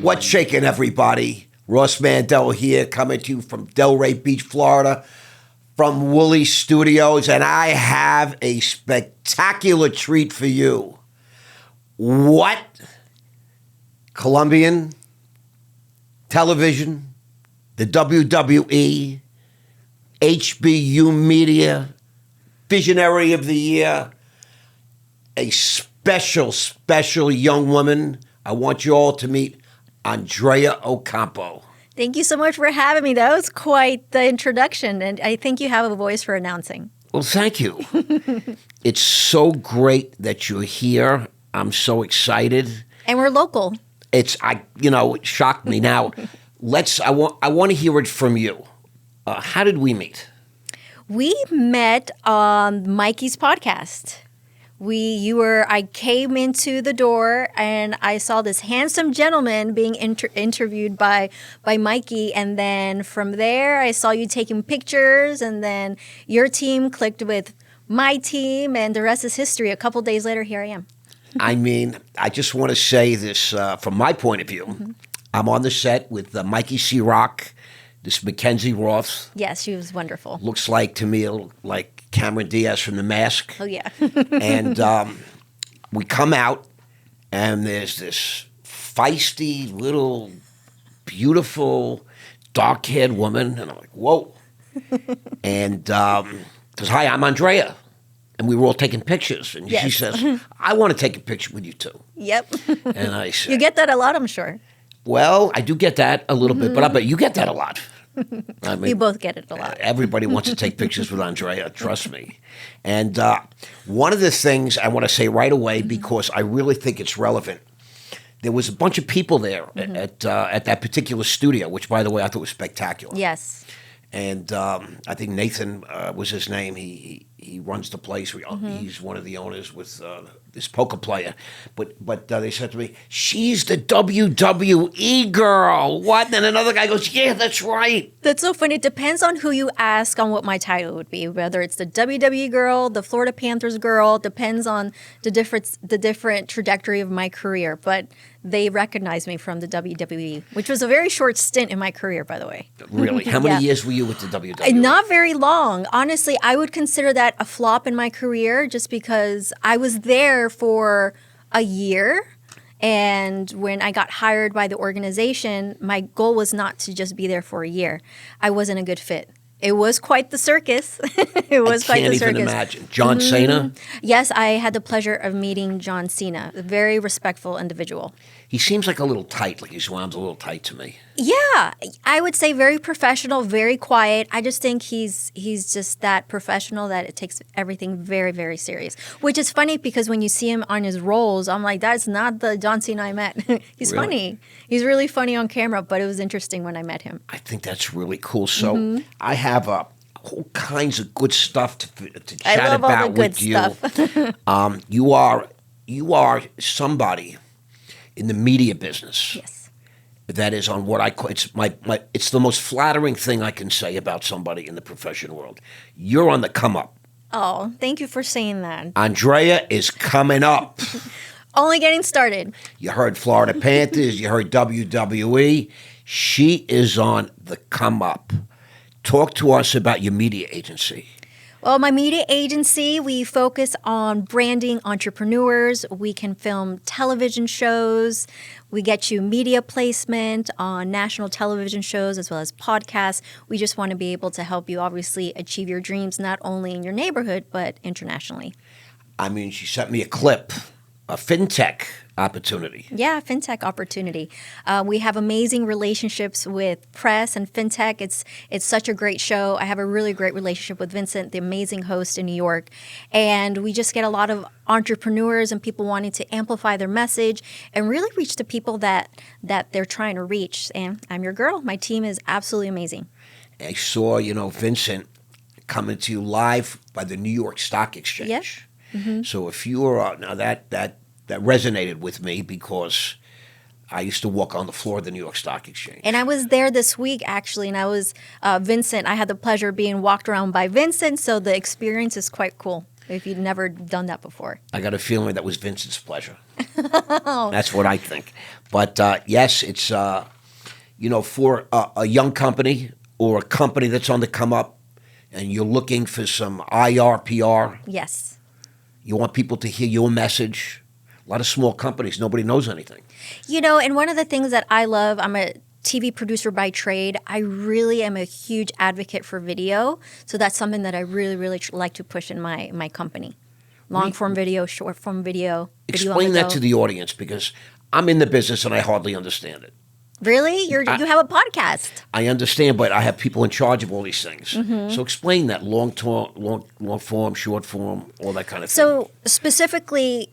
What's shaking, everybody? Ross Mandel here, coming to you from Delray Beach, Florida, from Woolly Studios, and I have a spectacular treat for you. What? Colombian television, the WWE, HBU Media, Visionary of the Year, a special young woman. I want you all to meet Andrea Ocampo. Thank you so much for having me. That was quite the introduction, and I think you have a voice for announcing. Well, thank you. It's so great that you're here. I'm so excited. And we're local. It shocked me. Now, I want to hear it from you. How did we meet? We met on Mikey's podcast. I came into the door and I saw this handsome gentleman being interviewed by Mikey, and then from there I saw you taking pictures, and then your team clicked with my team, and the rest is history. A couple days later, here I am. I mean, I just want to say this from my point of view. Mm-hmm. I'm on the set with Mikey C. Rock, this Mackenzie Roth. Yes, she was wonderful. Looks like to me like Cameron Diaz from The Mask. Oh, yeah. And we come out, and there's this feisty, little, beautiful, dark-haired woman. And I'm like, whoa. And says, hi, I'm Andrea. And we were all taking pictures. And yes. She says, I want to take a picture with you, too. Yep. And I said, you get that a lot, I'm sure. Well, I do get that a little bit, but I bet you get that a lot. I mean, we both get it a lot. Everybody wants to take pictures with Andrea, trust me. And one of the things I want to say right away, because I really think it's relevant, there was a bunch of people there at that particular studio, which, by the way, I thought was spectacular. Yes. And I think Nathan was his name. He runs the place. He's one of the owners with this poker player. But they said to me, she's the WWE girl. What? And another guy goes, yeah, that's right. That's so funny. It depends on who you ask on what my title would be, whether it's the WWE girl, the Florida Panthers girl. Depends on the different trajectory of my career. But they recognize me from the WWE, which was a very short stint in my career, by the way. Really? How many years were you with the WWE? Not very long. Honestly, I would consider that a flop in my career just because I was there for a year. And when I got hired by the organization, my goal was not to just be there for a year. I wasn't a good fit. It was quite the circus. It was quite the circus. I can't even imagine. John Cena? Yes, I had the pleasure of meeting John Cena, a very respectful individual. He seems like a little tight, like he sounds a little tight to me. Yeah, I would say very professional, very quiet. I just think he's just that professional that it takes everything very, very serious. Which is funny because when you see him on his roles, I'm like, that's not the John Cena I met. He's really funny. He's really funny on camera, but it was interesting when I met him. I think that's really cool. So I have all kinds of good stuff to chat about with you. You are somebody in the media business. Yes. That is on what I call, it's the most flattering thing I can say about somebody in the professional world. You're on the come up. Oh, thank you for saying that. Andrea is coming up. Only getting started. You heard Florida Panthers, you heard WWE. She is on the come up. Talk to us about your media agency. Well, my media agency, we focus on branding entrepreneurs. We can film television shows. We get you media placement on national television shows as well as podcasts. We just want to be able to help you obviously achieve your dreams, not only in your neighborhood, but internationally. I mean, she sent me a clip, a fintech opportunity. Yeah, fintech opportunity. We have amazing relationships with press and fintech. It's such a great show. I have a really great relationship with Vincent, the amazing host in New York. And we just get a lot of entrepreneurs and people wanting to amplify their message and really reach the people that they're trying to reach. And I'm your girl. My team is absolutely amazing. I saw, Vincent coming to you live by the New York Stock Exchange. Yep. Mm-hmm. So if you were now that resonated with me because I used to walk on the floor of the New York Stock Exchange. And I was there this week, actually, and I was Vincent. I had the pleasure of being walked around by Vincent, so the experience is quite cool if you've never done that before. I got a feeling that was Vincent's pleasure. That's what I think. But yes, it's for a young company or a company that's on the come up, and you're looking for some IR, PR. Yes. You want people to hear your message. A lot of small companies, nobody knows anything. And one of the things that I love, I'm a TV producer by trade. I really am a huge advocate for video. So that's something that I really, really like to push in my company. Long form video, short form video. Explain that to the audience, because I'm in the business and I hardly understand it. Really? You have a podcast. I understand, but I have people in charge of all these things. So explain that long form, short form, all that kind of thing. So specifically,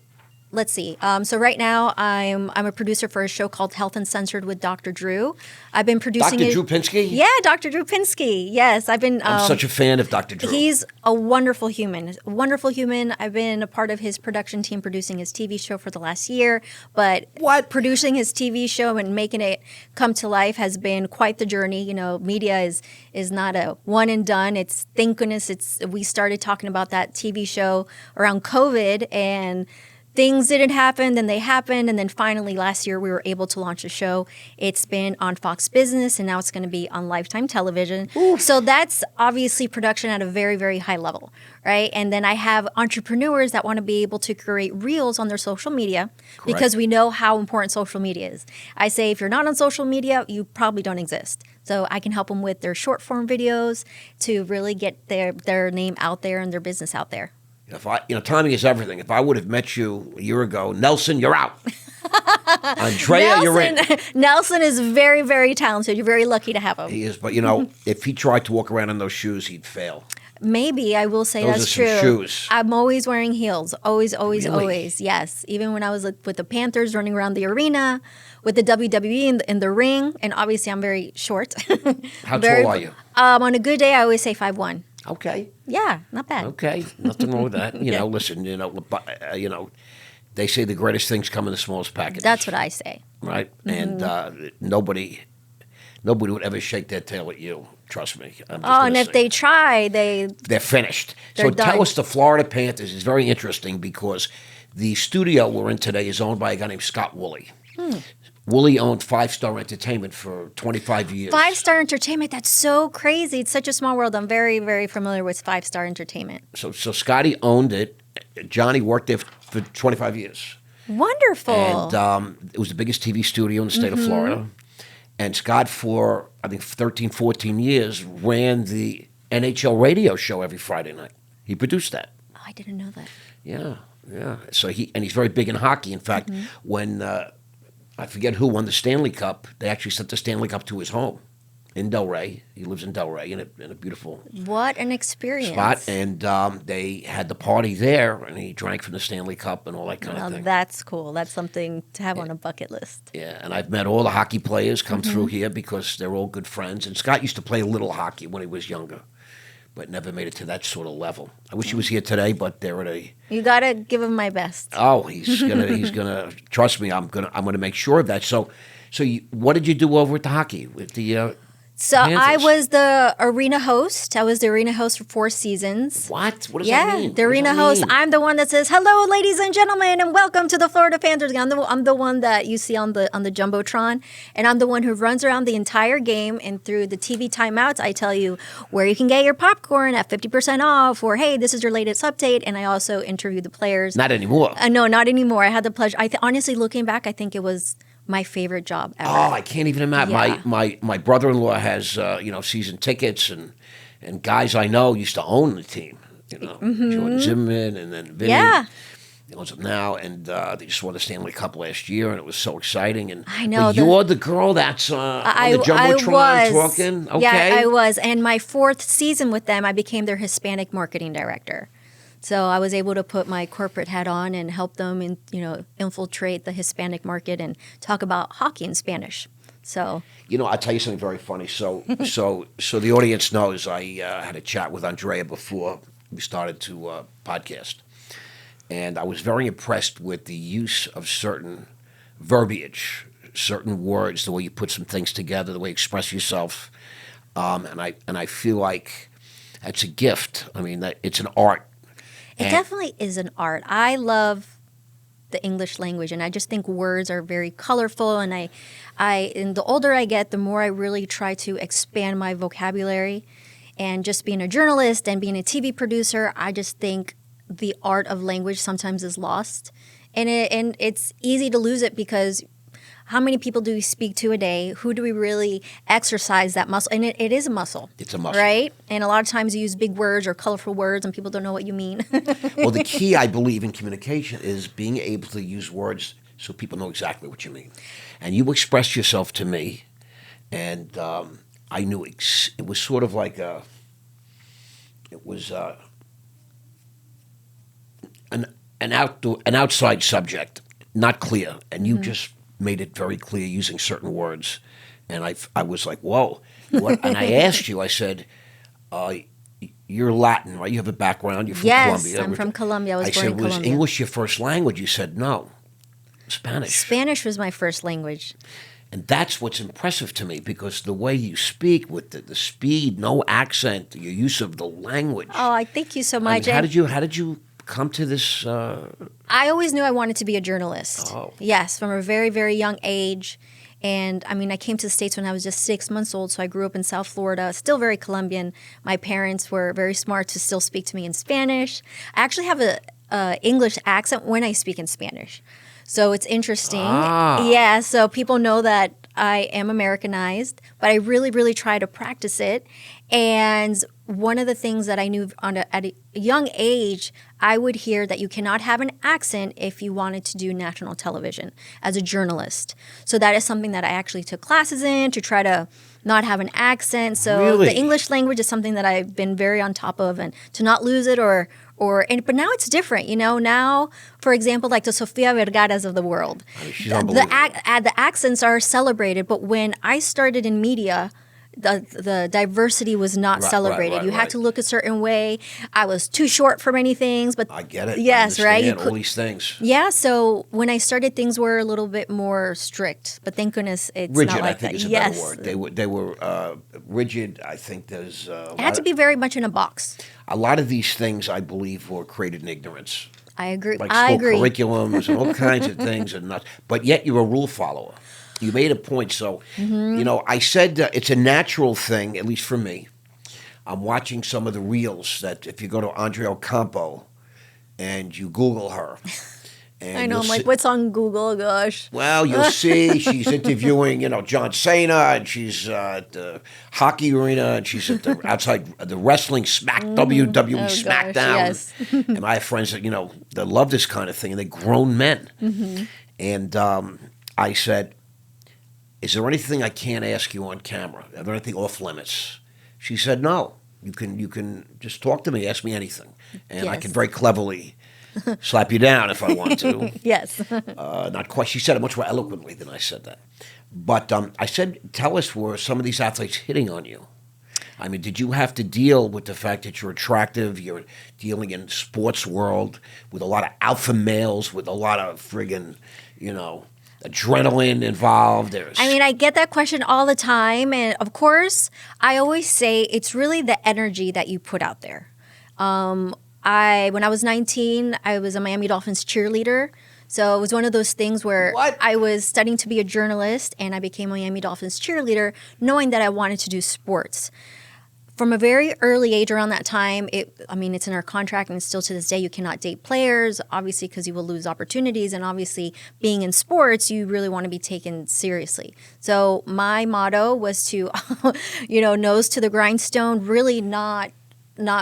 let's see. So right now, I'm a producer for a show called Health Uncensored with Dr. Drew. I've been producing Dr. Drew Pinsky? Yeah, Dr. Drew Pinsky. Yes, I'm such a fan of Dr. Drew. He's a wonderful human. Wonderful human. I've been a part of his production team producing his TV show for the last year. But producing his TV show and making it come to life has been quite the journey. Media is not a one and done. It's, thank goodness, we started talking about that TV show around COVID, and things didn't happen, then they happened, and then finally last year we were able to launch a show. It's been on Fox Business, and now it's going to be on Lifetime Television. Oof. So that's obviously production at a very, very high level, right? And then I have entrepreneurs that want to be able to create reels on their social media. Correct. Because we know how important social media is. I say if you're not on social media, you probably don't exist. So I can help them with their short form videos to really get their name out there and their business out there. Timing is everything. If I would have met you a year ago, Nelson, you're out. Andrea, you're in. Nelson is very, very talented. You're very lucky to have him. He is, but if he tried to walk around in those shoes, he'd fail. Maybe, I will say that's true. Those are some shoes. I'm always wearing heels. Always, always, Really? always. Yes. Even when I was with the Panthers running around the arena, with the WWE in the ring, and obviously I'm very short. How tall are you? On a good day, I always say 5'1". Okay. Yeah, not bad. Okay, nothing wrong with that. Listen, they say the greatest things come in the smallest package. That's what I say. Right? Mm-hmm. And nobody would ever shake their tail at you. Trust me. And if they try, they're finished. They're so done. Tell us, the Florida Panthers is very interesting because the studio we're in today is owned by a guy named Scott Woolley. Woolley owned 5 Star Entertainment for 25 years. 5 Star Entertainment, that's so crazy. It's such a small world. I'm very, very familiar with 5 Star Entertainment. So Scotty owned it. Johnny worked there for 25 years. Wonderful. And it was the biggest TV studio in the state of Florida. And Scott, for I think 13, 14 years, ran the NHL radio show every Friday night. He produced that. Oh, I didn't know that. Yeah. So he's very big in hockey. In fact, when I forget who won the Stanley Cup, they actually sent the Stanley Cup to his home in Delray. He lives in Delray in a beautiful what an experience spot. And they had the party there, and he drank from the Stanley Cup and all that kind of thing. That's cool. That's something to have on a bucket list. Yeah, and I've met all the hockey players come through here because they're all good friends. And Scott used to play a little hockey when he was younger, but never made it to that sort of level. I wish he was here today, but they're at a. You gotta give him my best. Oh, he's gonna trust me. I'm gonna make sure of that. So what did you do over at the hockey with the? So Panthers? I was the arena host. I was the arena host for 4 seasons. What? What does that mean? Yeah, the arena host. I'm the one that says, "Hello, ladies and gentlemen, and welcome to the Florida Panthers." I'm the one that you see on the jumbotron, and I'm the one who runs around the entire game. And through the TV timeouts, I tell you where you can get your popcorn at 50% off, or hey, this is your latest update. And I also interview the players. Not anymore. No, not anymore. I had the pleasure. Honestly, looking back, I think it was my favorite job ever. Oh, I can't even imagine. Yeah. My brother-in-law has season tickets, and guys I know used to own the team. Jordan Zimmerman, and then Vinny. Yeah. He owns them now, and they just won the Stanley Cup last year, and it was so exciting. And I know. But you're the girl that's on the jumbotron talking. Okay. Yeah, I was. And my 4th season with them, I became their Hispanic marketing director. So I was able to put my corporate hat on and help them infiltrate the Hispanic market and talk about hockey in Spanish. So I'll tell you something very funny. So the audience knows I had a chat with Andrea before we started to podcast, and I was very impressed with the use of certain verbiage, certain words, the way you put some things together, the way you express yourself, and I feel like that's a gift. I mean, it's an art. It definitely is an art. I love the English language. And I just think words are very colorful. And and the older I get, the more I really try to expand my vocabulary. And just being a journalist and being a TV producer, I just think the art of language sometimes is lost. And it's easy to lose it because how many people do we speak to a day? Who do we really exercise that muscle? And it is a muscle. It's a muscle. Right? And a lot of times you use big words or colorful words and people don't know what you mean. Well, the key, I believe, in communication is being able to use words so people know exactly what you mean. And you expressed yourself to me, and I knew it was sort of like an outside subject, not clear, and you just made it very clear using certain words, and I was like, whoa. And I asked you, I said, you're Latin, right? You have a background. You're from Colombia. Yes, I'm from Colombia. I was born in Colombia. Was English your first language? You said no, Spanish. Spanish was my first language. And that's what's impressive to me, because the way you speak with the speed, no accent, your use of the language. Oh, I thank you so much. How did you come to this? I always knew I wanted to be a journalist. Oh. Yes, from a very, very young age. And I mean, I came to the States when I was just 6 months old, so I grew up in South Florida, still very Colombian. My parents were very smart to still speak to me in Spanish. I actually have a English accent when I speak in Spanish. So it's interesting. Ah. Yeah, so people know that I am Americanized, but I really, really try to practice it. And one of the things that I knew at a young age, I would hear that you cannot have an accent if you wanted to do national television as a journalist. So that is something that I actually took classes in to try to not have an accent. So Really? The English language is something that I've been very on top of, and to not lose it but now it's different, Now, for example, like the Sofia Vergara's of the world, She's unbelievable. the accents are celebrated. But when I started in media, the diversity was not celebrated. You had to look a certain way. I was too short for many things, but I get it. Yes, I right. understand all these things. Yeah. So when I started, things were a little bit more strict. But thank goodness it's Rigid, not like I think, that. is a Yes, better word. They were rigid. I think there's it had to be very much in a box. a lot of these things, I believe, were created in ignorance. I agree. Like I school agree. curriculums and all kinds of things, but yet you're a rule follower. You made a point. So, I said it's a natural thing, at least for me. I'm watching some of the reels that if you go to Andrea Ocampo and you Google her. And I know. I'm you'll like, see- what's on Google? Gosh. Well, you'll see she's interviewing, John Cena, and she's at the hockey arena, and she's at outside the wrestling WWE Oh, SmackDown. gosh, yes. And I have friends that, that love this kind of thing, and they're grown men. And I said, is there anything I can't ask you on camera? Is there anything off limits? She said, no. You can just talk to me, ask me anything. And I Yes. can very cleverly slap you down if I want to. Yes. Not quite. She said it much more eloquently than I said that. But I said, tell us, were some of these athletes hitting on you? I mean, did you have to deal with the fact that you're attractive? You're dealing in sports world with a lot of alpha males, with a lot of friggin', adrenaline involved. I get that question all the time. And of course, I always say it's really the energy that you put out there. When I was 19, I was a Miami Dolphins cheerleader. So it was one of those things where What? I was studying to be a journalist, and I became a Miami Dolphins cheerleader, knowing that I wanted to do sports. From a very early age around that time, it's in our contract, and still to this day, you cannot date players, obviously, because you will lose opportunities. And obviously, being in sports, you really want to be taken seriously. So my motto was to, nose to the grindstone, really not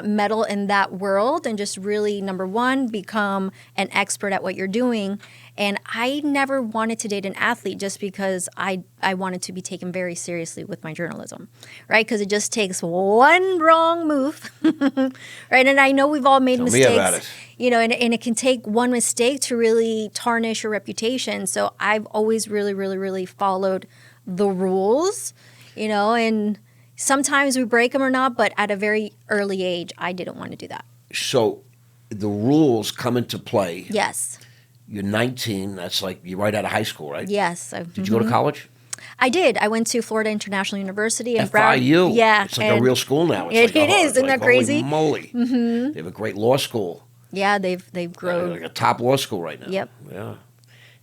meddle in that world, and just really, number one, become an expert at what you're doing. And I never wanted to date an athlete just because I wanted to be taken very seriously with my journalism, right? Because it just takes one wrong move, right? And I know we've all made Tell me mistakes, about it. and it can take one mistake to really tarnish your reputation. So I've always really, really, really followed the rules, and sometimes we break them or not, but at a very early age, I didn't want to do that. So the rules come into play. Yes. You're 19. That's like you're right out of high school, right? Yes. Did you go to college? I did. I went to Florida International University in FIU. Yeah. It's like a real school now. It's It is. Isn't that crazy? Holy moly. They have a great law school. Yeah, they've grown. Like a top law school right now. Yep. Yeah.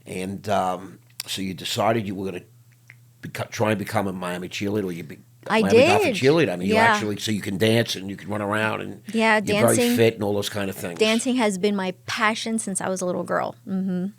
And so you decided you were going to try and become a Miami cheerleader. Or I Miami did. Dolphins cheerleader. I mean, you Yeah. actually, so you can dance and you can run around and Yeah, you're dancing. very fit and all those kind of things. Dancing has been my passion since I was a little girl.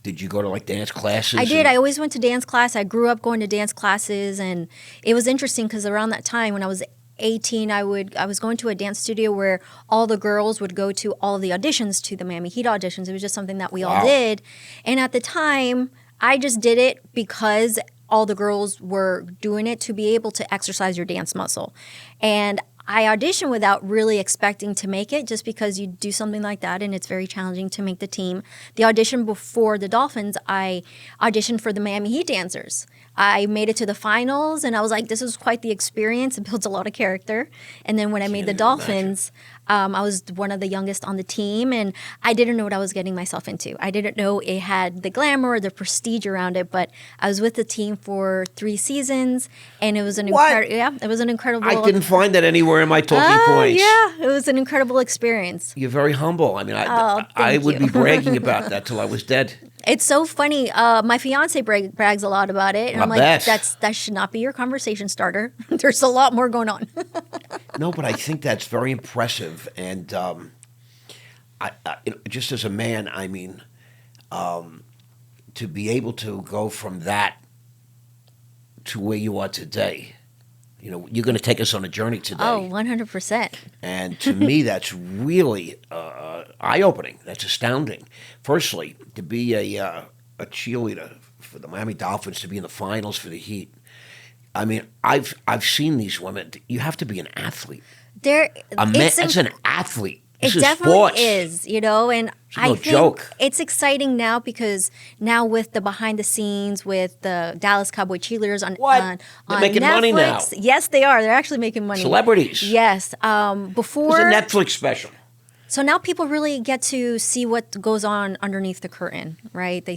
Did you go to like dance classes? I did. I always went to dance class. I grew up going to dance classes, and it was interesting because around that time when I was 18, I was going to a dance studio where all the girls would go to all of the auditions, to the Miami Heat auditions. It was just something that we all did. And at the time, I just did it because all the girls were doing it to be able to exercise your dance muscle. And I auditioned without really expecting to make it, just because you do something like that and it's very challenging to make the team. The audition before the Dolphins, I auditioned for the Miami Heat dancers. I made it to the finals, and I was like, this is quite the experience. It builds a lot of character. And then when I made the Dolphins, I was one of the youngest on the team, and I didn't know what I was getting myself into. I didn't know it had the glamour or the prestige around it, but I was with the team for 3 seasons, and it was an incredible. I didn't find that anywhere in my talking points. Yeah, it was an incredible experience. You're very humble. I mean, I would be bragging about that till I was dead. It's so funny. My fiance brags a lot about it, and I'm like, bet. that should not be your conversation starter. There's a lot more going on. No, but I think that's very impressive, and just as a man, I mean, to be able to go from that to where you are today. You know, you're going to take us on a journey today. Oh, 100%. And to me, that's really eye-opening. That's astounding. Firstly, to be a cheerleader for the Miami Dolphins, to be in the finals for the Heat. I mean, I've seen these women. You have to be an athlete. It's an athlete. This is definitely sports. is, you know, and I think joke. It's exciting now because now with the behind the scenes with the Dallas Cowboy cheerleaders on They're making Netflix. money now. Yes, they are. They're actually making money. Celebrities. Yes. Before It's a Netflix special. So now people really get to see what goes on underneath the curtain, right? They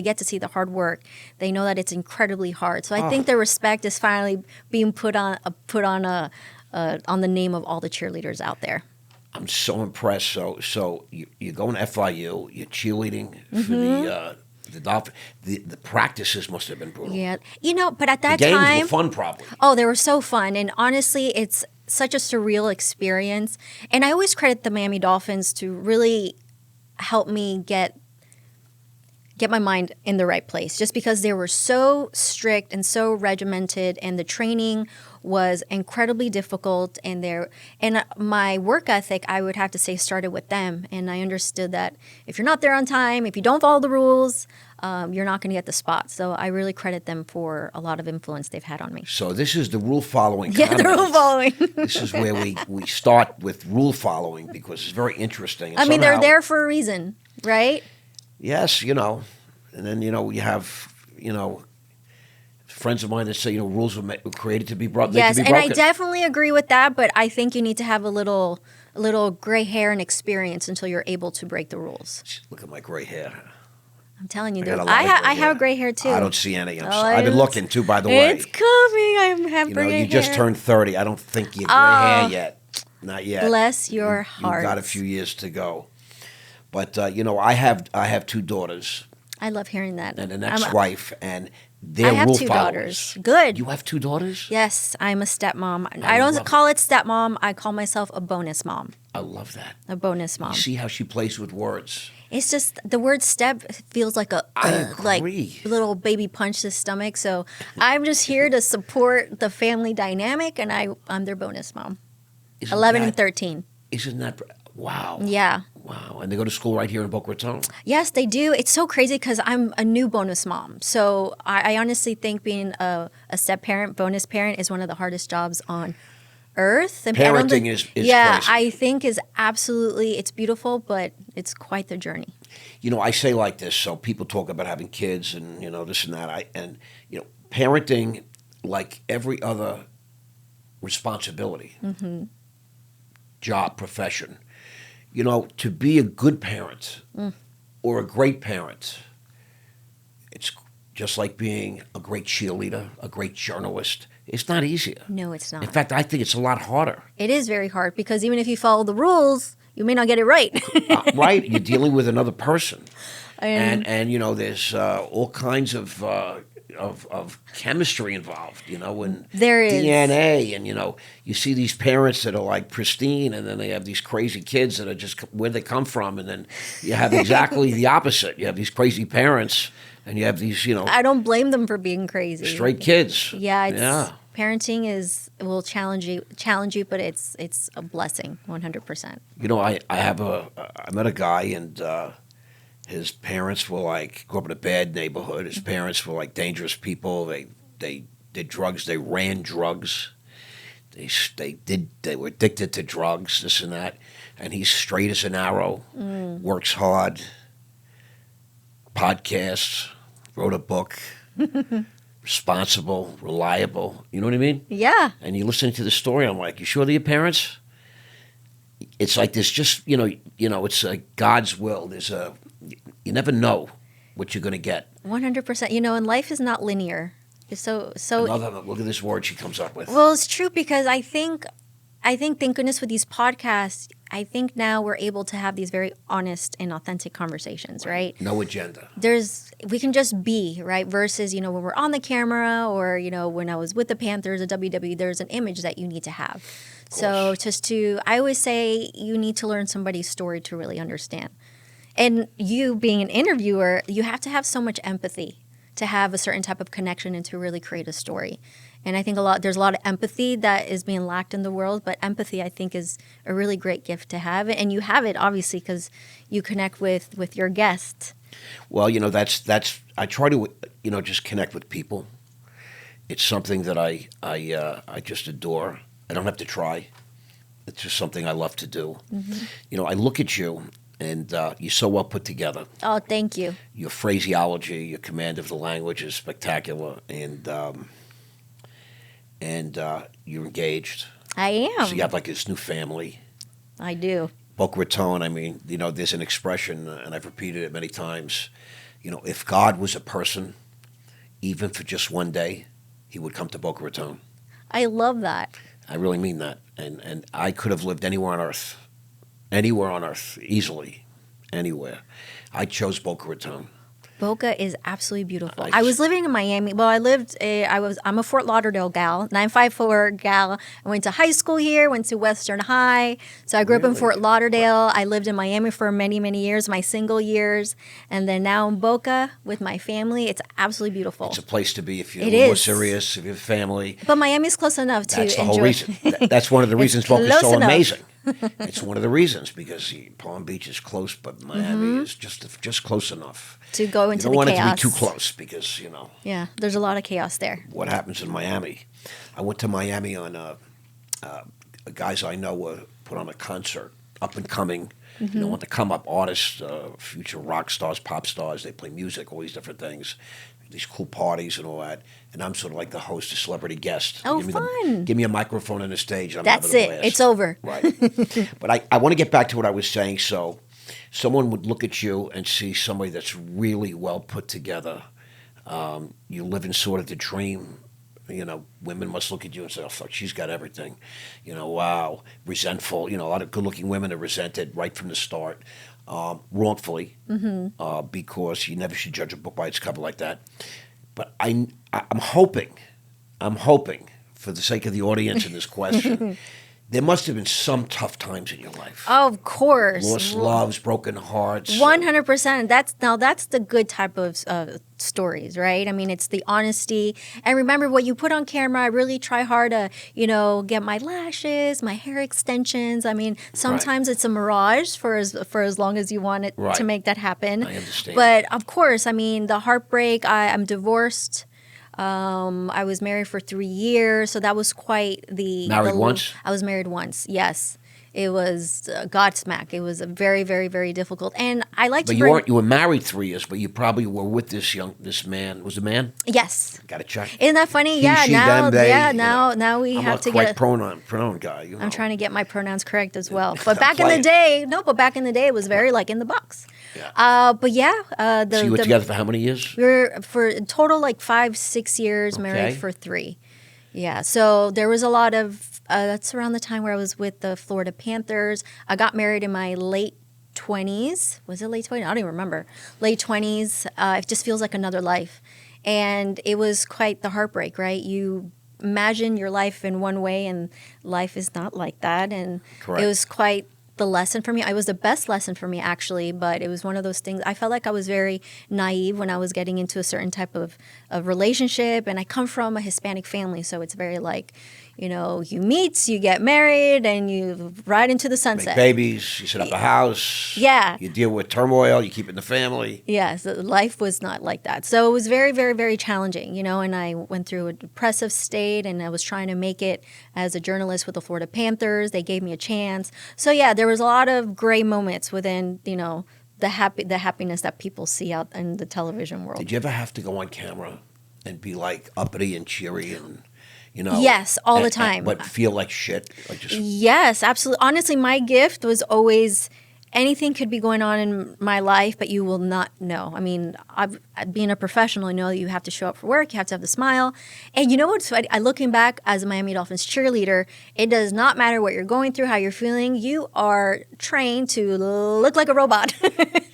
get to see the hard work. They know that it's incredibly hard. So I think the respect is finally being put on the name of all the cheerleaders out there. I'm so impressed. So you're going to FIU. You're cheerleading for the Dolphins. The practices must have been brutal. Yeah, you know, but at that the games time, were fun, probably. Oh, they were so fun, and honestly, it's such a surreal experience. And I always credit the Miami Dolphins to really help me get my mind in the right place, just because they were so strict and so regimented, and the training was incredibly difficult, and my work ethic, I would have to say, started with them. And I understood that if you're not there on time, if you don't follow the rules, you're not going to get the spot. So I really credit them for a lot of influence they've had on me. So this is the rule following. Yeah, the rule following. This is where we start with rule following, because it's very interesting. And I mean, they're there for a reason, right? Yes, you know, and then you have friends of mine that say rules were created to be broken. Yes, and I definitely agree with that. But I think you need to have a little gray hair and experience until you're able to break the rules. Look at my gray hair. I'm telling you, I have gray hair too. I don't see any. I've been looking too. By the way, it's coming. I have gray hair. You just turned 30. I don't think you have gray hair yet. Not yet. Bless your heart. You've got a few years to go. But I have 2 daughters. I love hearing that. And an ex-wife, and they're I have rule 2 followers. daughters. Good. You have 2 daughters? Yes, I'm a stepmom. I don't call it stepmom. I call myself a bonus mom. I love that. A bonus mom. You see how she plays with words. It's just the word step feels like like little baby punch to the stomach. So I'm just here to support the family dynamic, and I'm their bonus mom. 11 and 13. Isn't that wow? Yeah. Wow. And they go to school right here in Boca Raton? Yes, they do. It's so crazy because I'm a new bonus mom. So I honestly think being a step-parent, bonus parent is one of the hardest jobs on earth. And Parenting is crazy. I think is absolutely, it's beautiful, but it's quite the journey. I say like this, so people talk about having kids and, this and that. Parenting, like every other responsibility, job, profession, to be a good parent or a great parent, it's just like being a great cheerleader, a great journalist. It's not easier. No, it's not. In fact, I think it's a lot harder. It is very hard because even if you follow the rules, You may not get it right. Right? You're dealing with another person. And There's all kinds of chemistry involved, and there is DNA, and you see these parents that are like pristine, and then they have these crazy kids that are just where they come from, and then you have exactly the opposite. You have these crazy parents, and you have these, I don't blame them for being crazy. Straight kids. Yeah, parenting will challenge you, but it's a blessing, 100%. I met a guy, and his parents were like, grew up in a bad neighborhood. His parents were like dangerous people. They did drugs. They ran drugs. They were addicted to drugs, this and that. And he's straight as an arrow, works hard, podcasts, wrote a book, responsible, reliable. You know what I mean? Yeah. And you listen to the story, I'm like, you sure they're your parents? It's like this just, it's like God's will. You never know what you're going to get. 100%. And life is not linear. So look at this word she comes up with. Well, it's true because I think thank goodness with these podcasts, I think now we're able to have these very honest and authentic conversations, right? No agenda. We can just be, right? Versus, when we're on the camera or, when I was with the Panthers, the WWE, there's an image that you need to have. So I always say you need to learn somebody's story to really understand. And you being an interviewer, you have to have so much empathy to have a certain type of connection and to really create a story. And I think there's a lot of empathy that is being lacked in the world, but empathy I think is a really great gift to have. And you have it obviously because you connect with your guests. Well, I try to just connect with people. It's something that I just adore. I don't have to try. It's just something I love to do. Mm-hmm. I look at you, and you're so well put together. Oh, thank you. Your phraseology, your command of the language is spectacular, and you're engaged. I am. So you have like this new family. I do. Boca Raton, there's an expression, and I've repeated it many times. If God was a person, even for just one day, he would come to Boca Raton. I love that. I really mean that. And I could have lived anywhere on earth, easily, anywhere. I chose Boca Raton. Boca is absolutely beautiful. I was living in Miami. Well, I'm a Fort Lauderdale gal, 954 gal. I went to high school here, went to Western High. So I grew up in Fort Lauderdale. I lived in Miami for many, many years, my single years. And then now in Boca with my family. It's absolutely beautiful. It's a place to be if you're more serious, if you have family. But Miami's close enough to enjoy. That's the whole reason. That's one of the reasons Boca's so amazing. It's one of the reasons because Palm Beach is close, but Miami is just close enough to go into the chaos. You don't want it to be too close because Yeah, there's a lot of chaos there. What happens in Miami? I went to Miami on guys I know were put on a concert, up and coming. Want to come up artists, future rock stars, pop stars. They play music, all these different things. These cool parties and all that, and I'm sort of like the host, a celebrity guest. Oh, fun! Give me a microphone and a stage. And That's it. Blast. It's over. Right. But I want to get back to what I was saying. So, someone would look at you and see somebody that's really well put together. You live in sort of the dream. Women must look at you and say, "Oh, fuck, she's got everything." Wow, resentful. A lot of good-looking women are resented right from the start. Wrongfully, because you never should judge a book by its cover like that. But I'm hoping, for the sake of the audience in this question, there must have been some tough times in your life. Of course. Lost loves, broken hearts. 100%. That's the good type of stories, right? It's the honesty. And remember, what you put on camera, I really try hard to, get my lashes, my hair extensions. Sometimes it's a mirage for as long as you want it to make that happen. I understand. But of course, the heartbreak, I'm divorced. I was married for 3 years, so that was quite Married once? I was married once, yes. It was Godsmack. It was a very, very, very difficult. And I like to bring... you were married 3 years, but you probably were with this man. Was it a man? Yes. Got to check. Isn't that funny? He, she, them, they, now we have to get... I'm a pronoun guy. I'm trying to get my pronouns correct as well. But back in the day, it was very in the box. Yeah. So you were together for how many years? We were for a total 5-6 years, married for 3. Yeah, so there was a lot of That's around the time where I was with the Florida Panthers. I got married in my late 20s. Was it late 20s? I don't even remember. Late 20s. It just feels like another life. And it was quite the heartbreak, right? You imagine your life in one way, and life is not like that. And Correct. It was quite the lesson for me. It was the best lesson for me, actually, but it was one of those things. I felt like I was very naive when I was getting into a certain type of relationship. And I come from a Hispanic family, so it's very like, you meet, you get married, and you ride into the sunset. Make babies, you set up a house. Yeah. You deal with turmoil, you keep it in the family. Yes, life was not like that. So it was very, very, very challenging, and I went through a depressive state, and I was trying to make it as a journalist with the Florida Panthers. They gave me a chance. So yeah, there was a lot of gray moments within, the happiness that people see out in the television world. Did you ever have to go on camera and be like uppity and cheery and... Yes, all the time. But feel like shit? Yes, absolutely. Honestly, my gift was always anything could be going on in my life, but you will not know. I mean, being a professional, you have to show up for work. You have to have the smile. And you know what's funny? Looking back as a Miami Dolphins cheerleader, it does not matter what you're going through, how you're feeling. You are trained to look like a robot.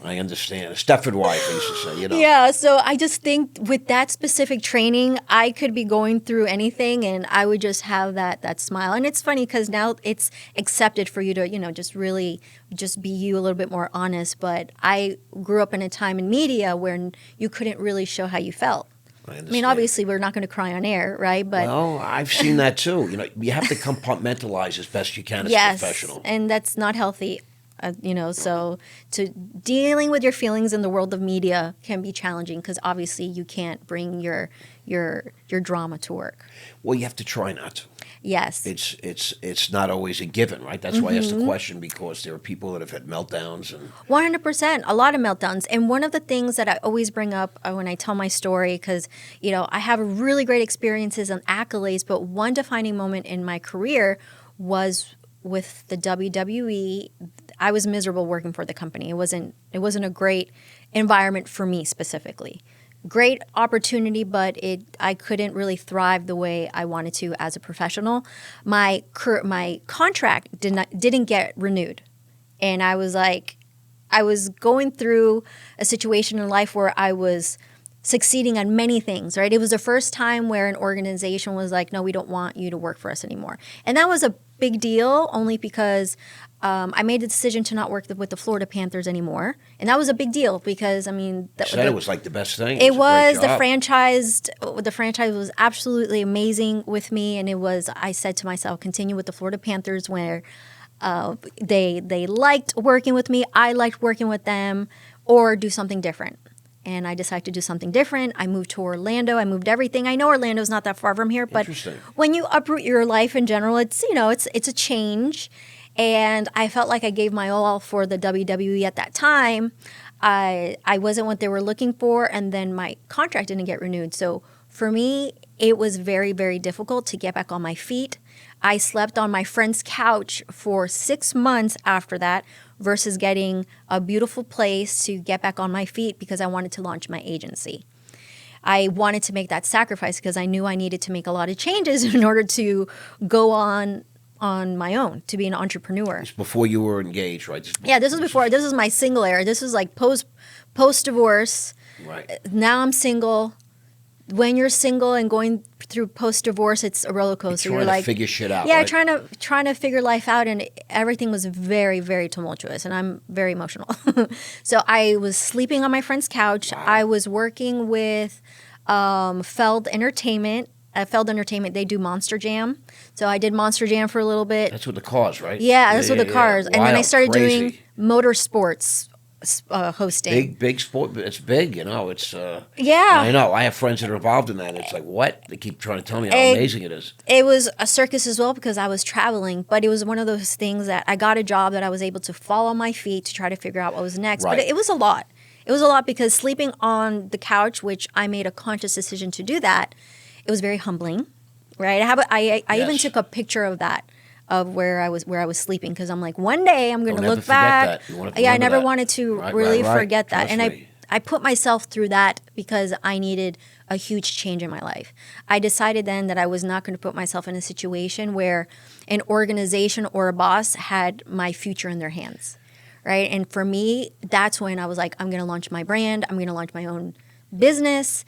I understand. A Stepford wife, I used to say, Yeah, so I just think with that specific training, I could be going through anything and I would just have that smile. And it's funny because now it's accepted for you to, just really just be you, a little bit more honest. But I grew up in a time in media where you couldn't really show how you felt. I mean, obviously, we're not going to cry on air, right? But well, I've seen that too. You have to compartmentalize as best you can as a professional. And that's not healthy. So dealing with your feelings in the world of media can be challenging because obviously you can't bring your drama to work. Well, you have to try not to. Yes. It's not always a given, right? That's why I asked the question, because there are people that have had meltdowns. 100%, a lot of meltdowns. And one of the things that I always bring up when I tell my story, because, I have really great experiences and accolades, but one defining moment in my career was with the WWE. I was miserable working for the company. It wasn't a great environment for me specifically. Great opportunity, but I couldn't really thrive the way I wanted to as a professional. My contract didn't get renewed, and I was going through a situation in life where I was succeeding on many things, right? It was the first time where an organization was like, no, we don't want you to work for us anymore. And that was a big deal only because I made the decision to not work with the Florida Panthers anymore. And that was a big deal because, it was like the best thing. It was the franchise was absolutely amazing with me. And I said to myself, continue with the Florida Panthers where they liked working with me. I liked working with them, or do something different. And I decided to do something different. I moved to Orlando. I moved everything. I know Orlando's not that far from here, but when you uproot your life in general, it's a change. And I felt like I gave my all for the WWE at that time. I wasn't what they were looking for, and then my contract didn't get renewed. So for me, it was very, very difficult to get back on my feet. I slept on my friend's couch for 6 months after that, versus getting a beautiful place to get back on my feet because I wanted to launch my agency. I wanted to make that sacrifice because I knew I needed to make a lot of changes in order to go on my own, to be an entrepreneur. It's before you were engaged, right? This was before. This was my single era. This was like post-divorce. Right. Now I'm single. When you're single and going through post-divorce, it's a roller coaster. You're trying to figure shit out. Yeah, right? trying to figure life out, and everything was very, very tumultuous, and I'm very emotional. So I was sleeping on my friend's couch. Wow. I was working with Feld Entertainment. Feld Entertainment, they do Monster Jam. So I did Monster Jam for a little bit. That's with the cars, right? Yeah, that's with the cars. Wild, and then I started crazy. doing motorsports hosting. Big sport. It's big, It's yeah. I know. I have friends that are involved in that. It's like, what? They keep trying to tell me how amazing it is. It was a circus as well because I was traveling, but it was one of those things that I got a job that I was able to fall on my feet to try to figure out what was next. Right. But it was a lot. It was a lot because sleeping on the couch, which I made a conscious decision to do that, it was very humbling, right? I even took a picture of that, of where I was sleeping, because I'm like, one day I'm going to look back. I never wanted to really forget that. Trust And me. I put myself through that because I needed a huge change in my life. I decided then that I was not going to put myself in a situation where an organization or a boss had my future in their hands, right? And for me, that's when I was like, I'm going to launch my brand. I'm going to launch my own business.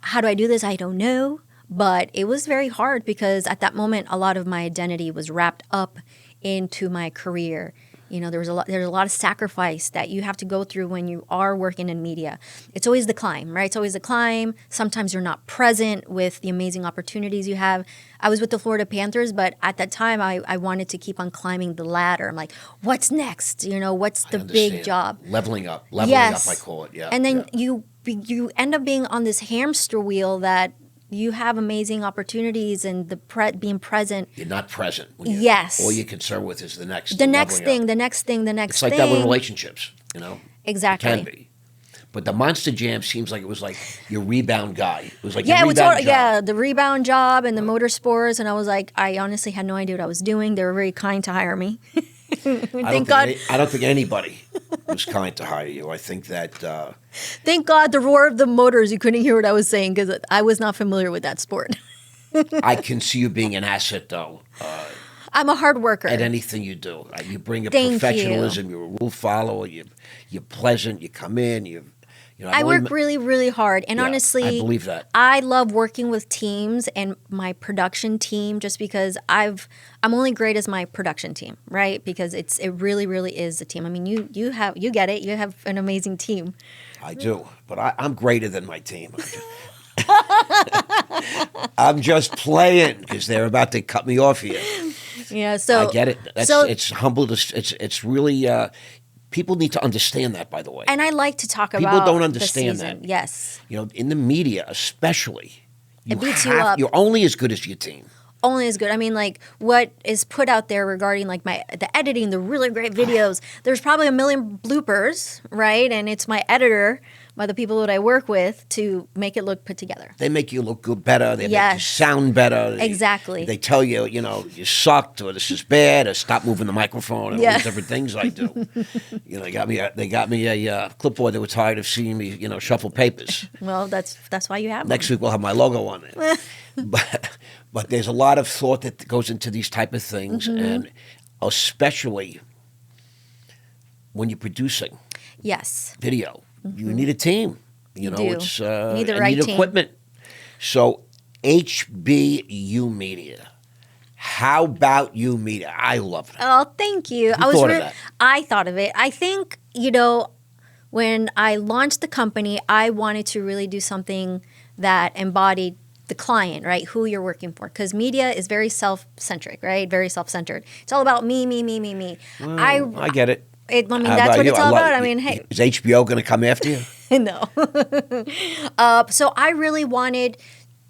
How do I do this? I don't know. But it was very hard because at that moment, a lot of my identity was wrapped up into my career. You know, there's a lot of sacrifice that you have to go through when you are working in media. It's always the climb, right? It's always the climb. Sometimes you're not present with the amazing opportunities you have. I was with the Florida Panthers, but at that time I wanted to keep on climbing the ladder. I'm like, what's next? You know, what's the big job? Leveling up, I call it, yeah. And then you end up being on this hamster wheel that you have amazing opportunities and being present. You're not present. Yes. All you're concerned with is the next thing, the next thing. It's like that with relationships, you know? Exactly. It can be. But the Monster Jam seems like it was like your rebound guy. It was like your rebound job. The rebound job and the motorsports. And I was like, I honestly had no idea what I was doing. They were very kind to hire me. Thank God. I don't think anybody was kind to hire you. I think that... Thank God the roar of the motors, you couldn't hear what I was saying because I was not familiar with that sport. I can see you being an asset, though. I'm a hard worker. At anything you do. You bring a professionalism. You're a rule follower. You're pleasant. You come in. I work really, really hard. And honestly, I believe that. I love working with teams and my production team just because I'm only great as my production team, right? Because it really, really is a team. I mean, you get it. You have an amazing team. I do. But I'm greater than my team. I'm just playing because they're about to cut me off here. Yeah, so I get it. It's humble. It's really... people need to understand that, by the way. And I like to talk about people don't understand that. Yes. You know, in the media especially, it beats you up. You're only as good as your team. Only as good. I mean, like what is put out there regarding like the editing, the really great videos. There's probably a million bloopers, right? And it's my editor, by the people that I work with, to make it look put together. They make you look good better. They make you sound better. Exactly. They tell you, you sucked, or this is bad, or stop moving the microphone, and all these different things I do. They got me a clipboard. They were tired of seeing me, shuffle papers. Well, that's why you have Next week we'll have my logo on it. But there's a lot of thought that goes into these type of things, and especially when you're producing video. You need a team. You need the right team. Equipment. So HBU Media. How about you, Media? I love it. Oh, thank you. I thought of it. I think, when I launched the company, I wanted to really do something that embodied the client, right? Who you're working for. Because media is very self-centric, right? Very self-centered. It's all about me, me, me, me, me. Well, I get it. That's what it's all about. I mean, hey. Is HBO going to come after you? No. So I really wanted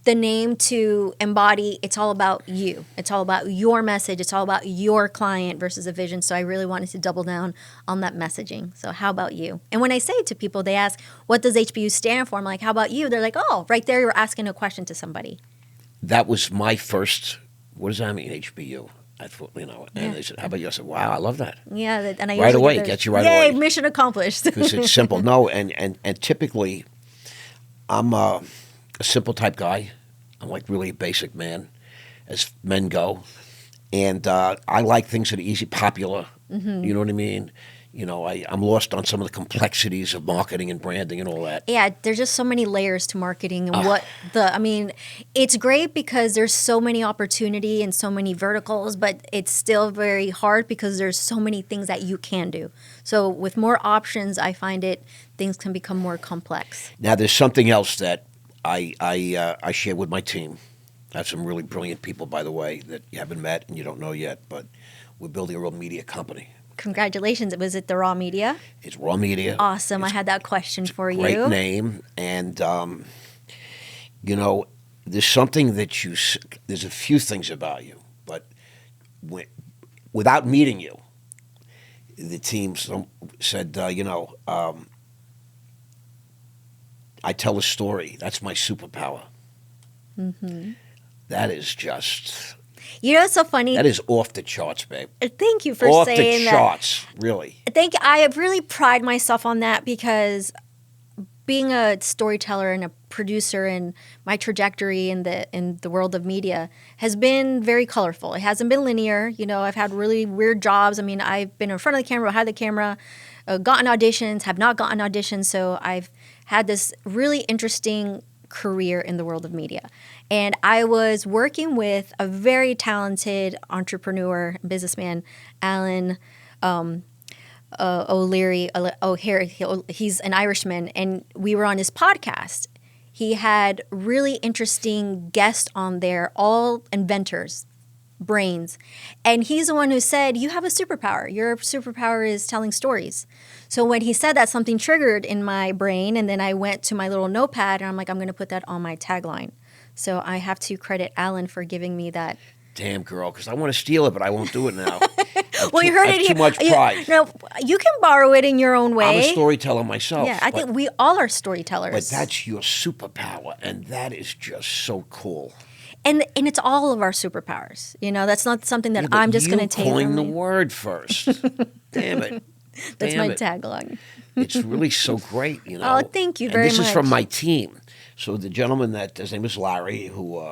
the name to embody, it's all about you. It's all about your message. It's all about your client versus a vision. So I really wanted to double down on that messaging. So how about you? And when I say it to people, they ask, what does HBU stand for? I'm like, how about you? They're like, oh, right there you're asking a question to somebody. That was my first, what does that mean, HBU? I thought, and they said, how about you? I said, wow, I love that. Yeah, and I right away, gets you right away. Yay, mission accomplished. Because it's simple. No, and typically, I'm a simple type guy. I'm like really a basic man, as men go. And I like things that are easy, popular. Mm-hmm. You know what I mean? I'm lost on some of the complexities of marketing and branding and all that. Yeah, there's just so many layers to marketing and it's great because there's so many opportunity and so many verticals, but it's still very hard because there's so many things that you can do. So with more options, I find things can become more complex. Now, there's something else that I share with my team. I have some really brilliant people, by the way, that you haven't met and you don't know yet, but we're building a real media company. Congratulations. Was it the Raw Media? It's Raw Media. Awesome. I had that question for you. Great name. And, there's something there's a few things about you, but without meeting you, the team said, I tell a story. That's my superpower. Mm-hmm. That is just... it's so funny. That is off the charts, babe. Thank you for saying that. Off the charts, really. I really pride myself on that because being a storyteller and a producer, and my trajectory in the world of media has been very colorful. It hasn't been linear. You know, I've had really weird jobs. I mean, I've been in front of the camera, behind the camera, gotten auditions, have not gotten auditions. So I've had this really interesting career in the world of media. And I was working with a very talented entrepreneur, businessman, Alan O'Leary. He's an Irishman, and we were on his podcast. He had really interesting guests on there, all inventors, brains. And he's the one who said, you have a superpower. Your superpower is telling stories. So when he said that, something triggered in my brain, and then I went to my little notepad, and I'm like, I'm going to put that on my tagline. So I have to credit Alan for giving me that. Damn, girl, because I want to steal it, but I won't do it now. Well, you heard it here. Too much pride. No, you can borrow it in your own way. I'm a storyteller myself. Yeah, I think we all are storytellers. But that's your superpower, and that is just so cool. And it's all of our superpowers. You know, that's not something that I'm just going to take. You coined the word first. Damn it. That's my tagline. It's really so great, you know. Oh, thank you very much. This is from my team. So the gentleman his name is Larry, who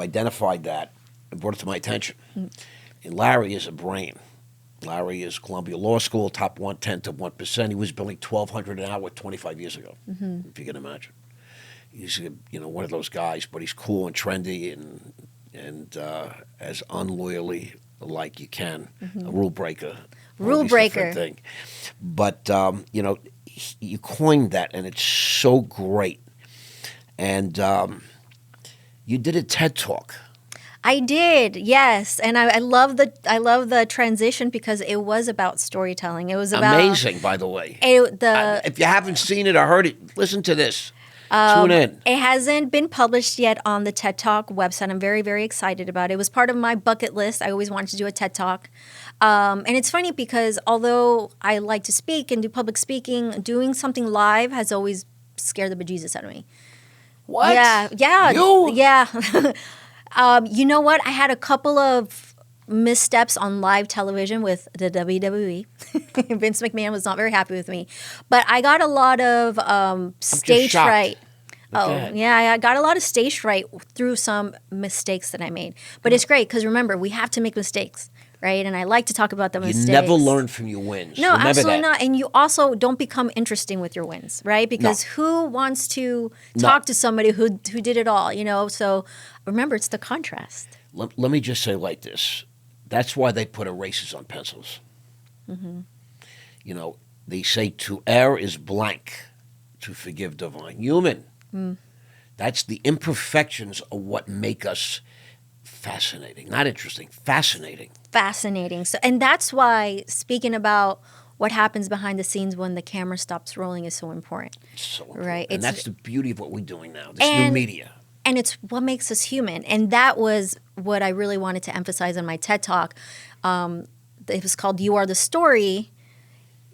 identified that and brought it to my attention. And Larry is a brain. Larry is Columbia Law School, top 1/10 of 1%. He was billing $1,200 an hour 25 years ago, if you can imagine. He's one of those guys, but he's cool and trendy and as unloyally like you can, a rule breaker. Rule breaker. Thing. But, you coined that, and it's so great. And you did a TED Talk. I did, yes, and I love the transition because it was about storytelling. It was about amazing, by the way. If you haven't seen it or heard it, listen to this. Tune in. It hasn't been published yet on the TED Talk website. I'm very, very excited about it. It was part of my bucket list. I always wanted to do a TED Talk. And it's funny because although I like to speak and do public speaking, doing something live has always scared the bejesus out of me. What? Yeah. You? Yeah. You know what? I had a couple of missteps on live television with the WWE. Vince McMahon was not very happy with me. But I got a lot of stage fright. I got a lot of stage fright through some mistakes that I made. But it's great because remember, we have to make mistakes, right? And I like to talk about the mistakes. You never learn from your wins. No, remember absolutely that. not. And you also don't become interesting with your wins, right? Because who wants to talk to somebody who did it all, you know? So remember, it's the contrast. Let me just say like this. That's why they put erasers on pencils. You know, they say to err is blank, to forgive divine. Human. That's the imperfections of what make us fascinating. Not interesting, fascinating. Fascinating. So, and that's why speaking about what happens behind the scenes when the camera stops rolling is so important. It's so important. Right? And that's the beauty of what we're doing now, this new media. And it's what makes us human. And that was what I really wanted to emphasize in my TED Talk. It was called You Are the Story.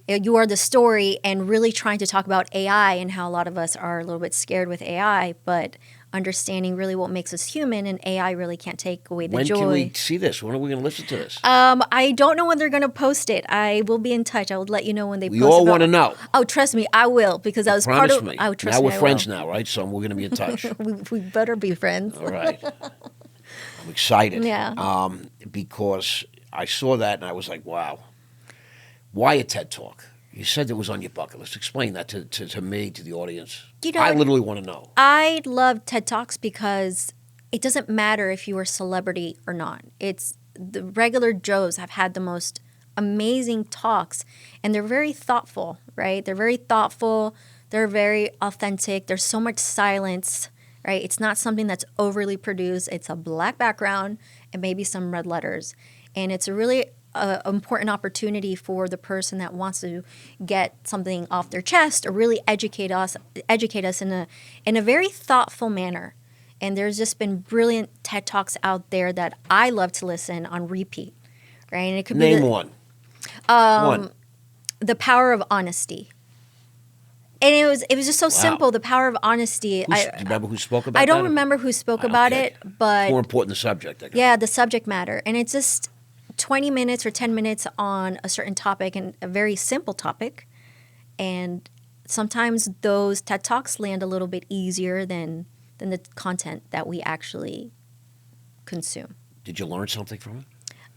You Are the Story, and really trying to talk about AI and how a lot of us are a little bit scared with AI, but understanding really what makes us human, and AI really can't take away the joy. When can we see this? When are we going to listen to this? I don't know when they're going to post it. I will be in touch. I will let you know when they post it. We all want to know. Oh, trust me, I will, because I was part of. Me. Oh, trust now me, we're friends now, right? So we're going to be in touch. we better be friends. All right. I'm excited. Yeah. Because I saw that and I was like, wow. Why a TED Talk? You said it was on your bucket list. Explain that to me, to the audience. You know, I literally want to know. I love TED Talks because it doesn't matter if you're a celebrity or not. It's the regular Joes have had the most amazing talks, and they're very thoughtful, right? They're very thoughtful. They're very authentic. There's so much silence, right? It's not something that's overly produced. It's a black background and maybe some red letters. And it's a really important opportunity for the person that wants to get something off their chest or really educate us in a very thoughtful manner. And there's just been brilliant TED Talks out there that I love to listen on repeat, right? And it could Name be one. The Power of Honesty. And it was just so simple. The Power of Honesty. Do you remember who spoke about it? I don't remember who spoke about it, but more important, the subject. I guess. Yeah, the subject matter, and it's just 20 minutes or 10 minutes on a certain topic, and a very simple topic, and sometimes those TED Talks land a little bit easier than the content that we actually consume. Did you learn something from it?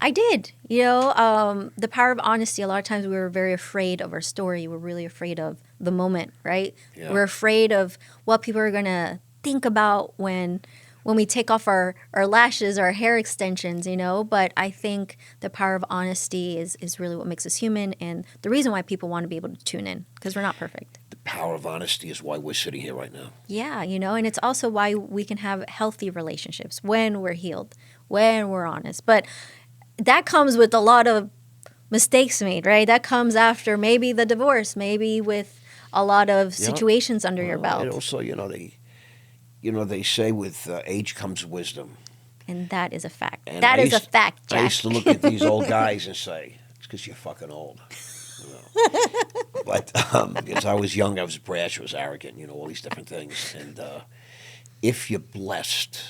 I did. The power of honesty. A lot of times we were very afraid of our story. We're really afraid of the moment, right? Yeah. We're afraid of what people are going to think about when we take off our lashes, our hair extensions, But I think the power of honesty is really what makes us human, and the reason why people want to be able to tune in, because we're not perfect. The power of honesty is why we're sitting here right now. Yeah, and it's also why we can have healthy relationships when we're healed, when we're honest. But that comes with a lot of mistakes made, right? That comes after maybe the divorce, maybe with a lot of situations under your belt. And also, they say with age comes wisdom. And that is a fact. And that is a fact, Jack. I used to look at these old guys and say, it's because you're fucking old. But because I was young, I was brash, I was arrogant, all these different things. And if you're blessed,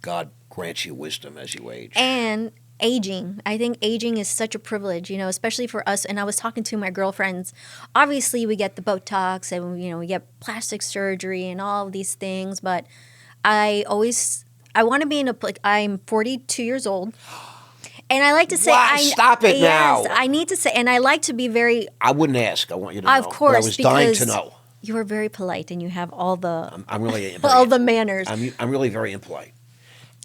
God grants you wisdom as you age. And aging. I think aging is such a privilege, especially for us. And I was talking to my girlfriends. Obviously, we get the Botox and, we get plastic surgery and all of these things. But I want to be in I'm 42 years old. And I like to say, stop it now. I need to say, and I like to be very. I wouldn't ask. I want you to know. Of course, but I was dying to know. You are very polite, and you have all the. I'm really all the manners. I'm really very impolite.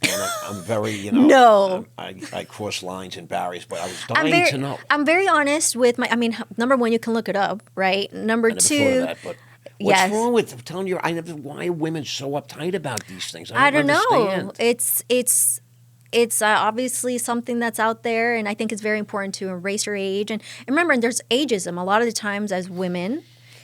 And I'm very, No. I cross lines and barriers, but I was dying to know. I'm very honest with number one, you can look it up, right? Number two. What's wrong with I'm telling you? Why are women so uptight about these things? I don't understand. know. It's obviously something that's out there, and I think it's very important to embrace your age. And remember, there's ageism. A lot of the times as women,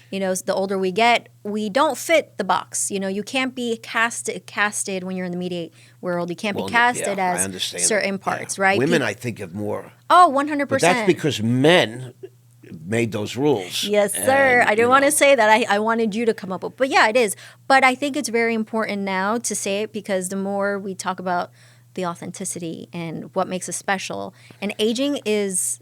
the older we get, we don't fit the box. You can't be casted when you're in the media world. You can't be casted as certain parts, right? Women, I think, have more. Oh, 100%. But that's because men made those rules. Yes, sir. I didn't want to say that. I wanted you to come up with. But yeah, it is. But I think it's very important now to say it, because the more we talk about the authenticity and what makes us special, and aging is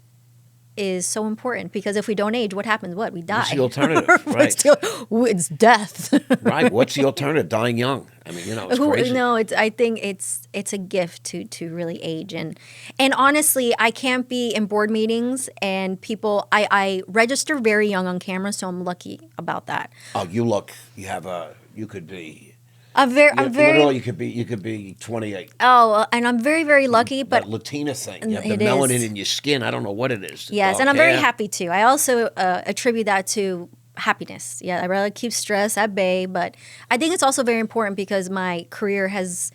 so important, because if we don't age, what happens? We die. What's the alternative? Right. It's death. Right. What's the alternative? Dying young. It's crazy. No, I think it's a gift to really age. And honestly, I can't be in board meetings and people, I register very young on camera, so I'm lucky about that. Oh, you could be. Literally, you could be 28. Oh, and I'm very, very lucky. But that Latina thing, you have the melanin in your skin. I don't know what it is. Yes, and I'm very happy too. I also attribute that to happiness. Yeah, I rather keep stress at bay, but I think it's also very important because my career has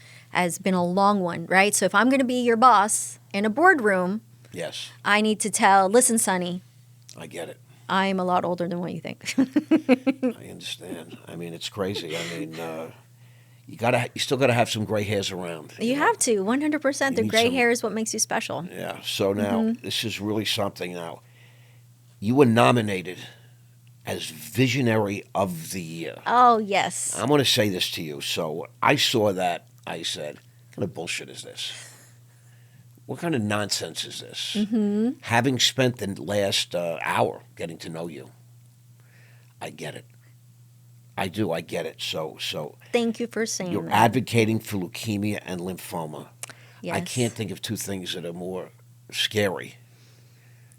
been a long one, right? So if I'm going to be your boss in a boardroom, yes, I need to listen, Sonny. I get it. I'm a lot older than what you think. I understand. It's crazy. You still gotta have some gray hairs around. You have to, 100%. The gray hair is what makes you special. Yeah. So now this is really something. Now, you were nominated as Visionary of the Year. Oh yes. I'm going to say this to you. So I saw that. I said, "What kind of bullshit is this? What kind of nonsense is this?" Mm-hmm. Having spent the last hour getting to know you, I get it. I do. I get it. So. Thank you for saying that. You're advocating for leukemia and lymphoma. Yes. I can't think of two things that are more scary.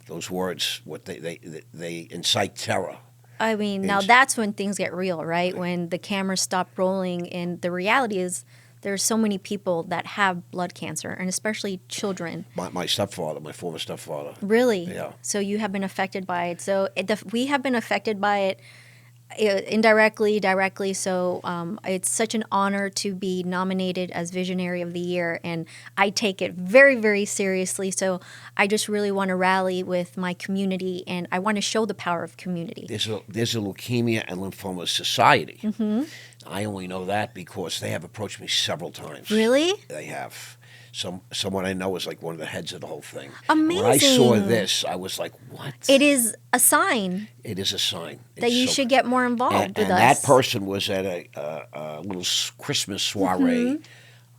Those words, what they incite terror. Now that's when things get real, right? When the cameras stop rolling, and the reality is there's so many people that have blood cancer, and especially children. My stepfather, my former stepfather. Really? Yeah. So you have been affected by it. So we have been affected by it indirectly, directly. So it's such an honor to be nominated as Visionary of the Year, and I take it very, very seriously. So I just really want to rally with my community, and I want to show the power of community. There's a Leukemia and Lymphoma Society. Mm-hmm. I only know that because they have approached me several times. Really? They have. Someone I know is like one of the heads of the whole thing. Amazing. When I saw this, I was like, what? It is a sign. It is a sign. That you should get more involved with us. And that person was at a little Christmas soiree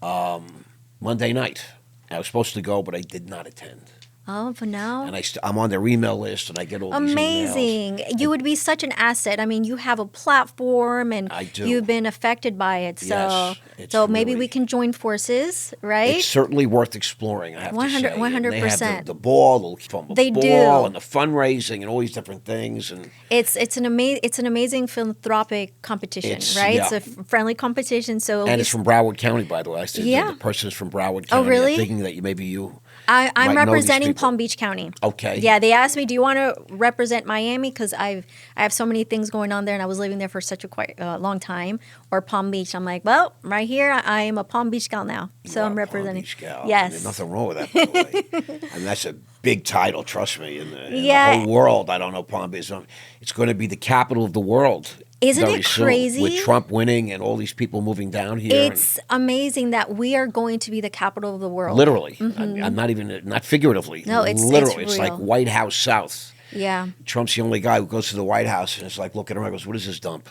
Monday night. I was supposed to go, but I did not attend. Oh, for now. And I'm on their email list, and I get all these emails. Amazing. You would be such an asset. I mean, you have a platform and I do. you've been affected by it. So, Yes, it's so maybe really- we can join forces, right? It's certainly worth exploring, I have to say. 100%. And they have the ball, They ball, do. and the fundraising, and all these different things. And It's an amazing philanthropic competition, right? Yeah. It's a friendly competition. So it's from Broward County, by the way. I said Yeah. the person is from Broward County. Oh, really? I'm thinking that maybe you. I'm might know these representing people. Palm Beach County. Okay. Yeah, they asked me, "Do you want to represent Miami?" Because I have so many things going on there, and I was living there for such a quite long time. Or Palm Beach. I'm like, well, right here, I am a Palm Beach gal now, so You I'm are a representing. Palm Beach gal. Yes. There's nothing wrong with that, by the way. I mean, that's a big title, trust me. In the Yeah. whole world, I don't know Palm Beach. It's going to be the capital of the world. Isn't very it soon, crazy? with Trump winning and all these people moving down here. It's amazing that we are going to be the capital of the world. Literally. I'm not even, not figuratively. No, it's literally. It's real. like White House South. Yeah. Trump's the only guy who goes to the White House and it's like looking around and goes, what is this dump?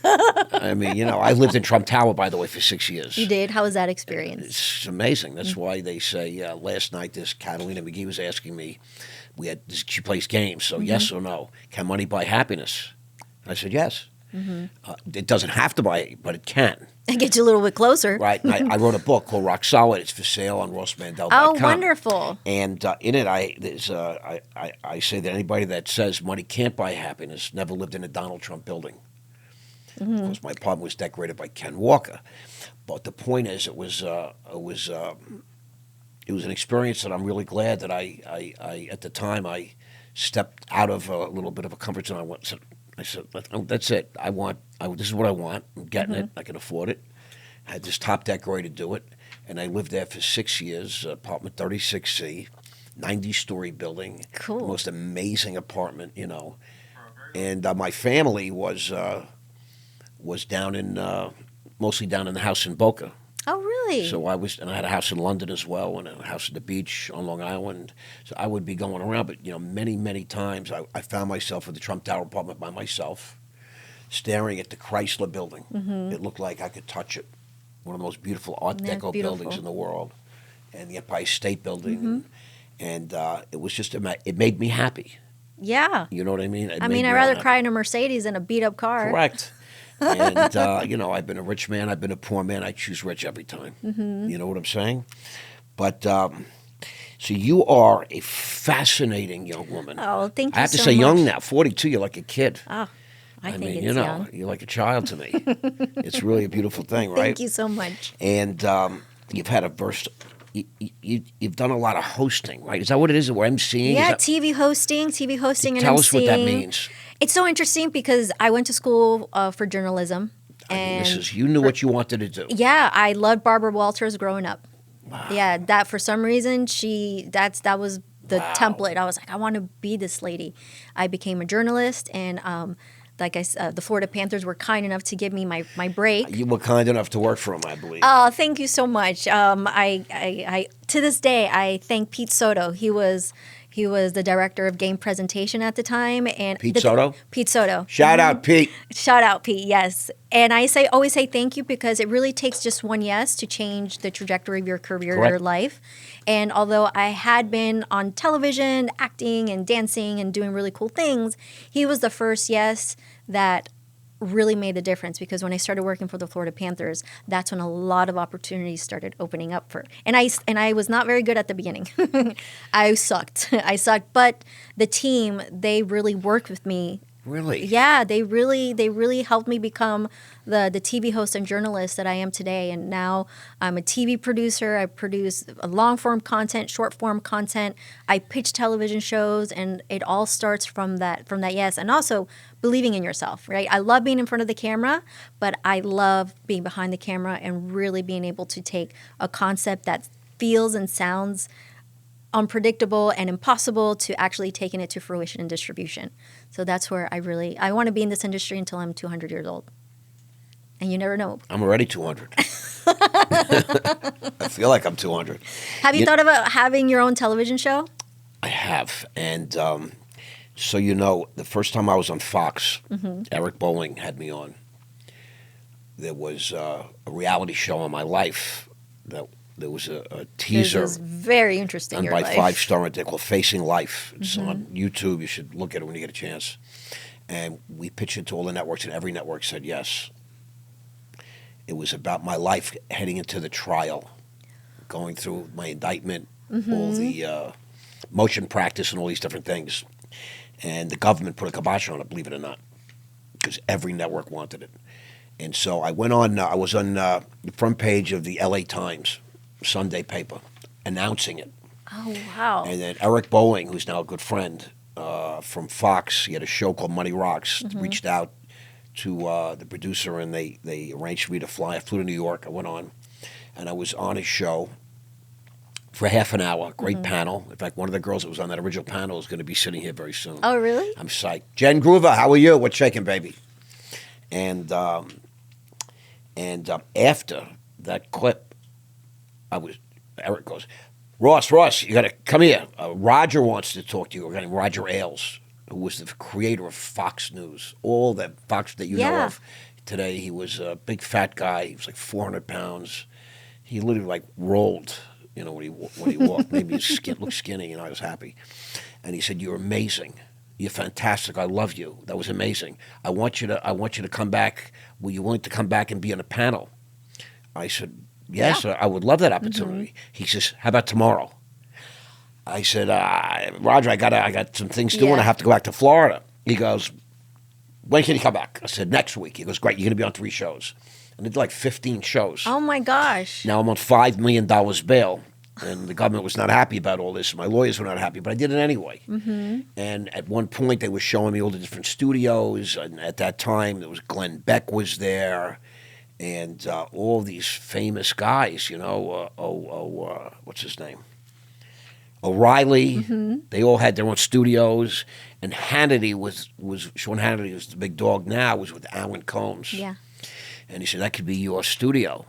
I mean, I lived in Trump Tower, by the way, for 6 years. You did? How was that experience? It's amazing. That's why they say last night this Catalina McGee was asking me, she plays games, so yes or no, can money buy happiness? I said yes. It doesn't have to buy it, but it can. It gets you a little bit closer. Right. And I wrote a book called Rock Solid. It's for sale on rossmandel.com. Oh, wonderful. And in it, I say that anybody that says money can't buy happiness never lived in a Donald Trump building. Of course, my apartment was decorated by Ken Walker. But the point is, it was an experience that I'm really glad that I at the time, I stepped out of a little bit of a comfort zone. I said, that's it. This is what I want. I'm getting it. I can afford it. I had this top decorator do it. And I lived there for 6 years, apartment 36C, 90-story building. Cool. Most amazing apartment, And my family was down in, mostly down in the house in Boca. Oh, really? So I had a house in London as well, and a house at the beach on Long Island. So I would be going around, but many, many times I found myself in the Trump Tower apartment by myself, staring at the Chrysler Building. It looked like I could touch it. One of the most beautiful Art Deco buildings in the world, and the Empire State Building, and it was just it made me happy. Yeah. You know what I mean? I'd rather cry in a Mercedes than a beat up car. Correct. And, I've been a rich man, I've been a poor man, I choose rich every time. You know what I'm saying? But, so you are a fascinating young woman. Oh, thank you so much. I have to say young now, 42, you're like a kid. Oh, I think mean, it's young. You're like a child to me. It's really a beautiful thing, right? Thank you so much. And you've had you've done a lot of hosting, right? Is that what it is? Or emceeing? Yeah, TV hosting and Tell emceeing. us what that means. It's so interesting because I went to school for journalism. You knew what you wanted to do. Yeah, I loved Barbara Walters growing up. Wow. Yeah, that for some reason that was the template. I was like, I want to be this lady. I became a journalist, and like I said, the Florida Panthers were kind enough to give me my break. You were kind enough to work for them, I believe. Oh, thank you so much. I to this day I thank Pete Soto. He was the director of game presentation at the time, and Pete Soto. Pete Soto. Shout out, Pete. Shout out, Pete. Yes, and I always say thank you because it really takes just one yes to change the trajectory of your career, Correct. your life. And although I had been on television, acting and dancing and doing really cool things, he was the first yes that really made the difference, because when I started working for the Florida Panthers, that's when a lot of opportunities started opening up for. And I was not very good at the beginning. I sucked, but the team, they really worked with me. Really? Yeah, they really helped me become the TV host and journalist that I am today. And now I'm a TV producer. I produce long form content, short form content. I pitch television shows, and it all starts from that yes. And also believing in yourself, right? I love being in front of the camera, but I love being behind the camera and really being able to take a concept that feels and sounds unpredictable and impossible to actually taking it to fruition and distribution. So that's where I want to be in this industry until I'm 200 years old. And you never know. I'm already 200. I feel like I'm 200. Have you thought about having your own television show? I have. And so the first time I was on Fox, Eric Bowling had me on. There was a reality show on my life that There was a This teaser is very interesting. done Your by life. 5-star article, Facing Life. It's on YouTube. You should look at it when you get a chance. And we pitched it to all the networks, and every network said yes. It was about my life heading into the trial, going through my indictment, all the motion practice, and all these different things. And the government put a kibosh on it, believe it or not, because every network wanted it. And so I went on, I was on the front page of the LA Times, Sunday paper, announcing it. Oh, wow. And then Eric Boeing, who's now a good friend from Fox, he had a show called Money Rocks, reached out to the producer, and they arranged for me to fly. I flew to New York. I went on, and I was on his show for half an hour. Great panel. In fact, one of the girls that was on that original panel is going to be sitting here very soon. Oh, really? I'm psyched. Jen Groover, how are you? What's shaking, baby? And after that clip, Eric goes, Ross, you got to come here. Roger wants to talk to you. A guy named Roger Ailes, who was the creator of Fox News, all that Fox that you know of today. He was a big fat guy. He was like 400 pounds. He literally like rolled, when he walked. Maybe his skin looked skinny, I was happy. And he said, "You're amazing. You're fantastic. I love you. That was amazing. I want you to come back. Were you willing to come back and be on a panel?" I said, "Yes, I would love that opportunity." He says, "How about tomorrow?" I said, "Roger, I got some things to do, and I have to go back to Florida." He goes, "When can you come back?" I said, "Next week." He goes, "Great, you're going to be on 3 shows." And they did like 15 shows. Oh, my gosh. Now I'm on $5 million bail, and the government was not happy about all this, and my lawyers were not happy, but I did it anyway. And at one point, they were showing me all the different studios, and at that time, there was Glenn Beck was there, and all these famous guys, what's his name? O'Reilly. They all had their own studios, and Hannity Sean Hannity was the big dog now, was with Alan Combs. Yeah. And he said, "That could be your studio."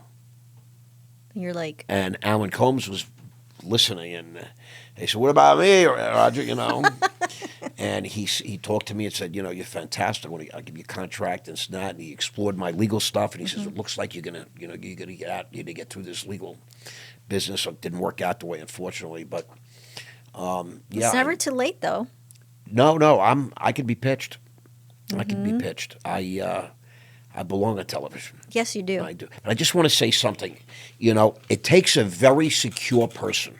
And you're like... And Alan Combs was listening, and he said, "What about me, Roger?" And he talked to me and said, "You're fantastic. I'll give you a contract and that." And he explored my legal stuff, and he says, "It looks like you're gonna get out. You need to get through this legal business." It didn't work out the way, unfortunately, but It's never too late, though. No, I could be pitched. I could be pitched. I belong on television. Yes, you do. I do. But I just want to say something. It takes a very secure person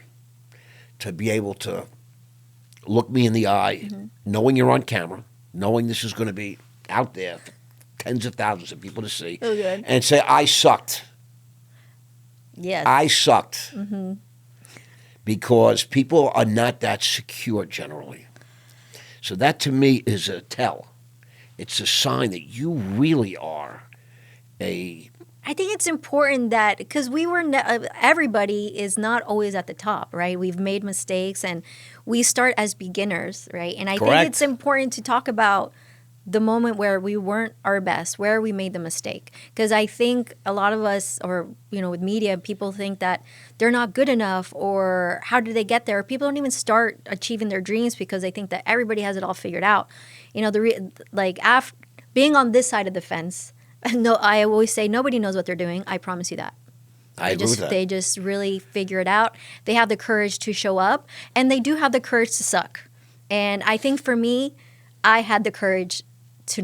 to be able to look me in the eye, knowing you're on camera, knowing this is going to be out there for tens of thousands of people to see, and say, "I sucked." Yes. I sucked. Because people are not that secure generally. So that to me is a tell. It's a sign that you really are I think it's important that, because everybody is not always at the top, right? We've made mistakes and we start as beginners, right? And I think it's important to talk about the moment where we weren't our best, where we made the mistake. Because I think a lot of us, or, with media, people think that they're not good enough, or how did they get there? People don't even start achieving their dreams because they think that everybody has it all figured out. After being on this side of the fence, no, I always say nobody knows what they're doing. I promise you that. I agree with that. They just really figure it out. They have the courage to show up, and they do have the courage to suck. And I think for me, I had the courage to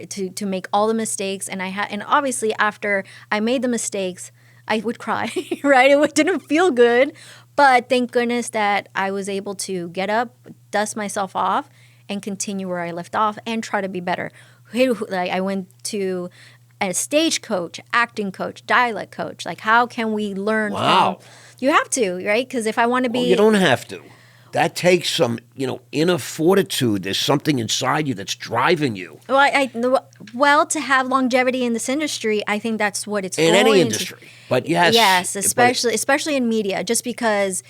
to make all the mistakes, and and obviously after I made the mistakes, I would cry, right? It didn't feel good, but thank goodness that I was able to get up, dust myself off, and continue where I left off and try to be better. I went to a stage coach, acting coach, dialect coach. Like, how can we learn? Wow. You have to, right? Because if I want to be... Well, you don't have to. That takes some, inner fortitude. There's something inside you that's driving you. Well, to have longevity in this industry, I think that's what it's in going any industry. But yes, especially in media. Just because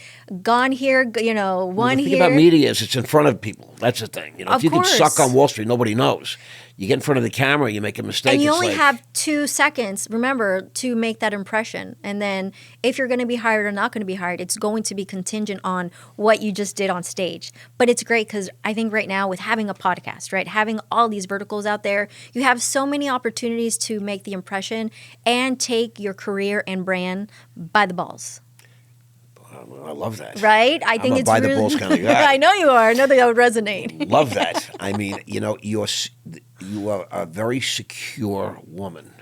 gone here, one here. The thing about media is it's in front of people. That's the thing. If you can suck on Wall Street, nobody knows. You get in front of the camera, you make a mistake. And you only have 2 seconds, remember, to make that impression. And then if you're going to be hired or not going to be hired, it's going to be contingent on what you just did on stage. But it's great because I think right now with having a podcast, right, having all these verticals out there, you have so many opportunities to make the impression and take your career and brand by the balls. I love that. Right? I think I'm a it's by the really, balls kind of guy. I know you are. I know that would resonate. Love that. I mean, you are a very secure woman.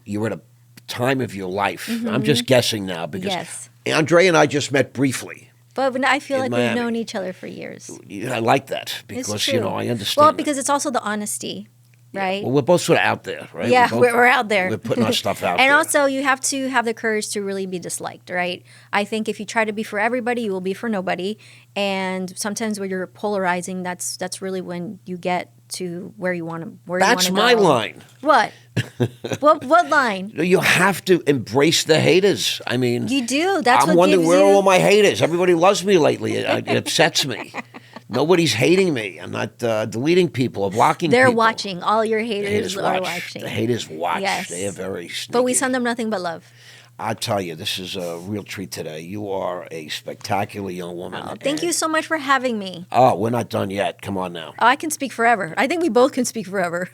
You're at a time of your life. I'm just guessing now because Yes. Andrea and I just met briefly. But I feel In like Miami. we've known each other for years. I like that because It's true. I understand. Well, that. because it's also the honesty, right? Well, we're both sort of out there, right? Yeah, both- we're out there. We're putting our stuff out And there. also, you have to have the courage to really be disliked, right? I think if you try to be for everybody, you will be for nobody. And sometimes when you're polarizing, that's really when you get to where you want to go. That's my line. What? what line? You have to embrace the haters. I mean, You do. That's I'm what wondering gives where you. are all my haters. Everybody loves me lately. It upsets me. Nobody's hating me. I'm not deleting people or blocking They're people. watching. All your The haters haters are watch. watching. The haters watch. Yes. They are very sneaky. But we send them nothing but love. I tell you, this is a real treat today. You are a spectacular young woman. Oh, thank you so much for having me. Oh, we're not done yet. Come on now. Oh, I can speak forever. I think we both can speak forever.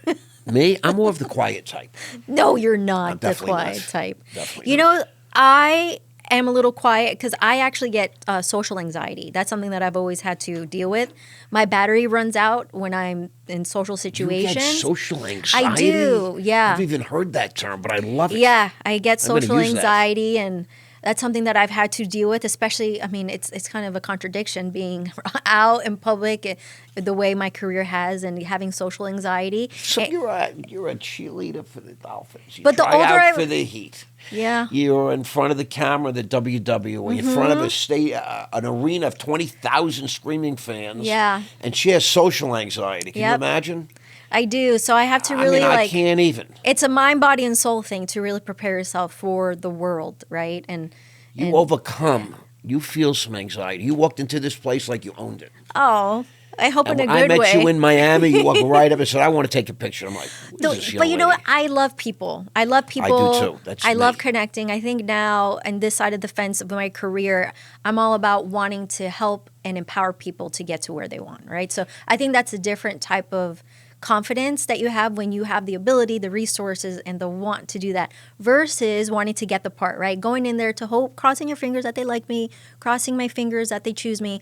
Me? I'm more of the quiet type. No, you're not I'm the definitely quiet not. type. Definitely You not. know, I am a little quiet because I actually get social anxiety. That's something that I've always had to deal with. My battery runs out when I'm in social You situations. get social anxiety? I do, yeah. I've even heard that term, but I love it. Yeah, I get I'm gonna social use that. anxiety, and that's something that I've had to deal with. Especially, I mean, it's kind of a contradiction being out in public, the way my career has, and having social anxiety. So And- you're a cheerleader for the Dolphins. You But the try older out I- for the Heat. yeah. You're in front of the camera, the WWE, in front of an arena of 20,000 screaming fans. Yeah. And she has social anxiety. Can you Yep. imagine? I do. So I have to really I can't even. It's a mind, body, and soul thing to really prepare yourself for the world, right? And You overcome. You feel some anxiety. You walked into this place like you owned it. oh, I hope in And a when good I met way. you in Miami, you walked right up and said, I want to take a picture. I'm like, what No, is this young but you know lady? what? I love people. I love people. too. That's I love me. connecting. I think now, on this side of the fence of my career, I'm all about wanting to help and empower people to get to where they want, right? So I think that's a different type of confidence that you have when you have the ability, the resources, and the want to do that versus wanting to get the part, right? Going in there to hope, crossing your fingers that they like me, crossing my fingers that they choose me.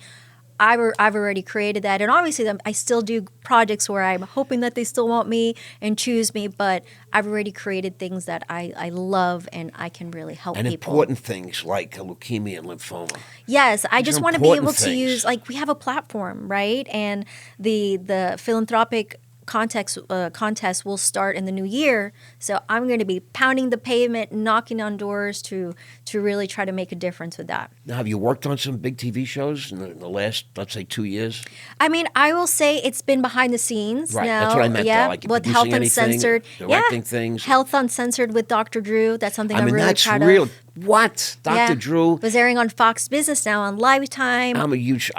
I've already created that. And obviously, I still do projects where I'm hoping that they still want me and choose me, but I've already created things that I love and I can really help And people. important things like leukemia and lymphoma. Yes, I These just are want to be able important to things. use, like, we have a platform, right? And the philanthropic contest will start in the new year. So I'm going to be pounding the pavement, knocking on doors to really try to make a difference with that. Now, have you worked on some big TV shows in the last, let's say, 2 years? I mean, I will say it's been behind the scenes Right, now. that's what I meant, though, Yeah, like with producing Health anything, Uncensored. directing Yeah, things. Health Uncensored with Dr. Drew. That's something I I'm mean, really that's proud real. of. What? Dr. Yeah. Drew? Was airing on Fox Business now on Lifetime. I'm a huge,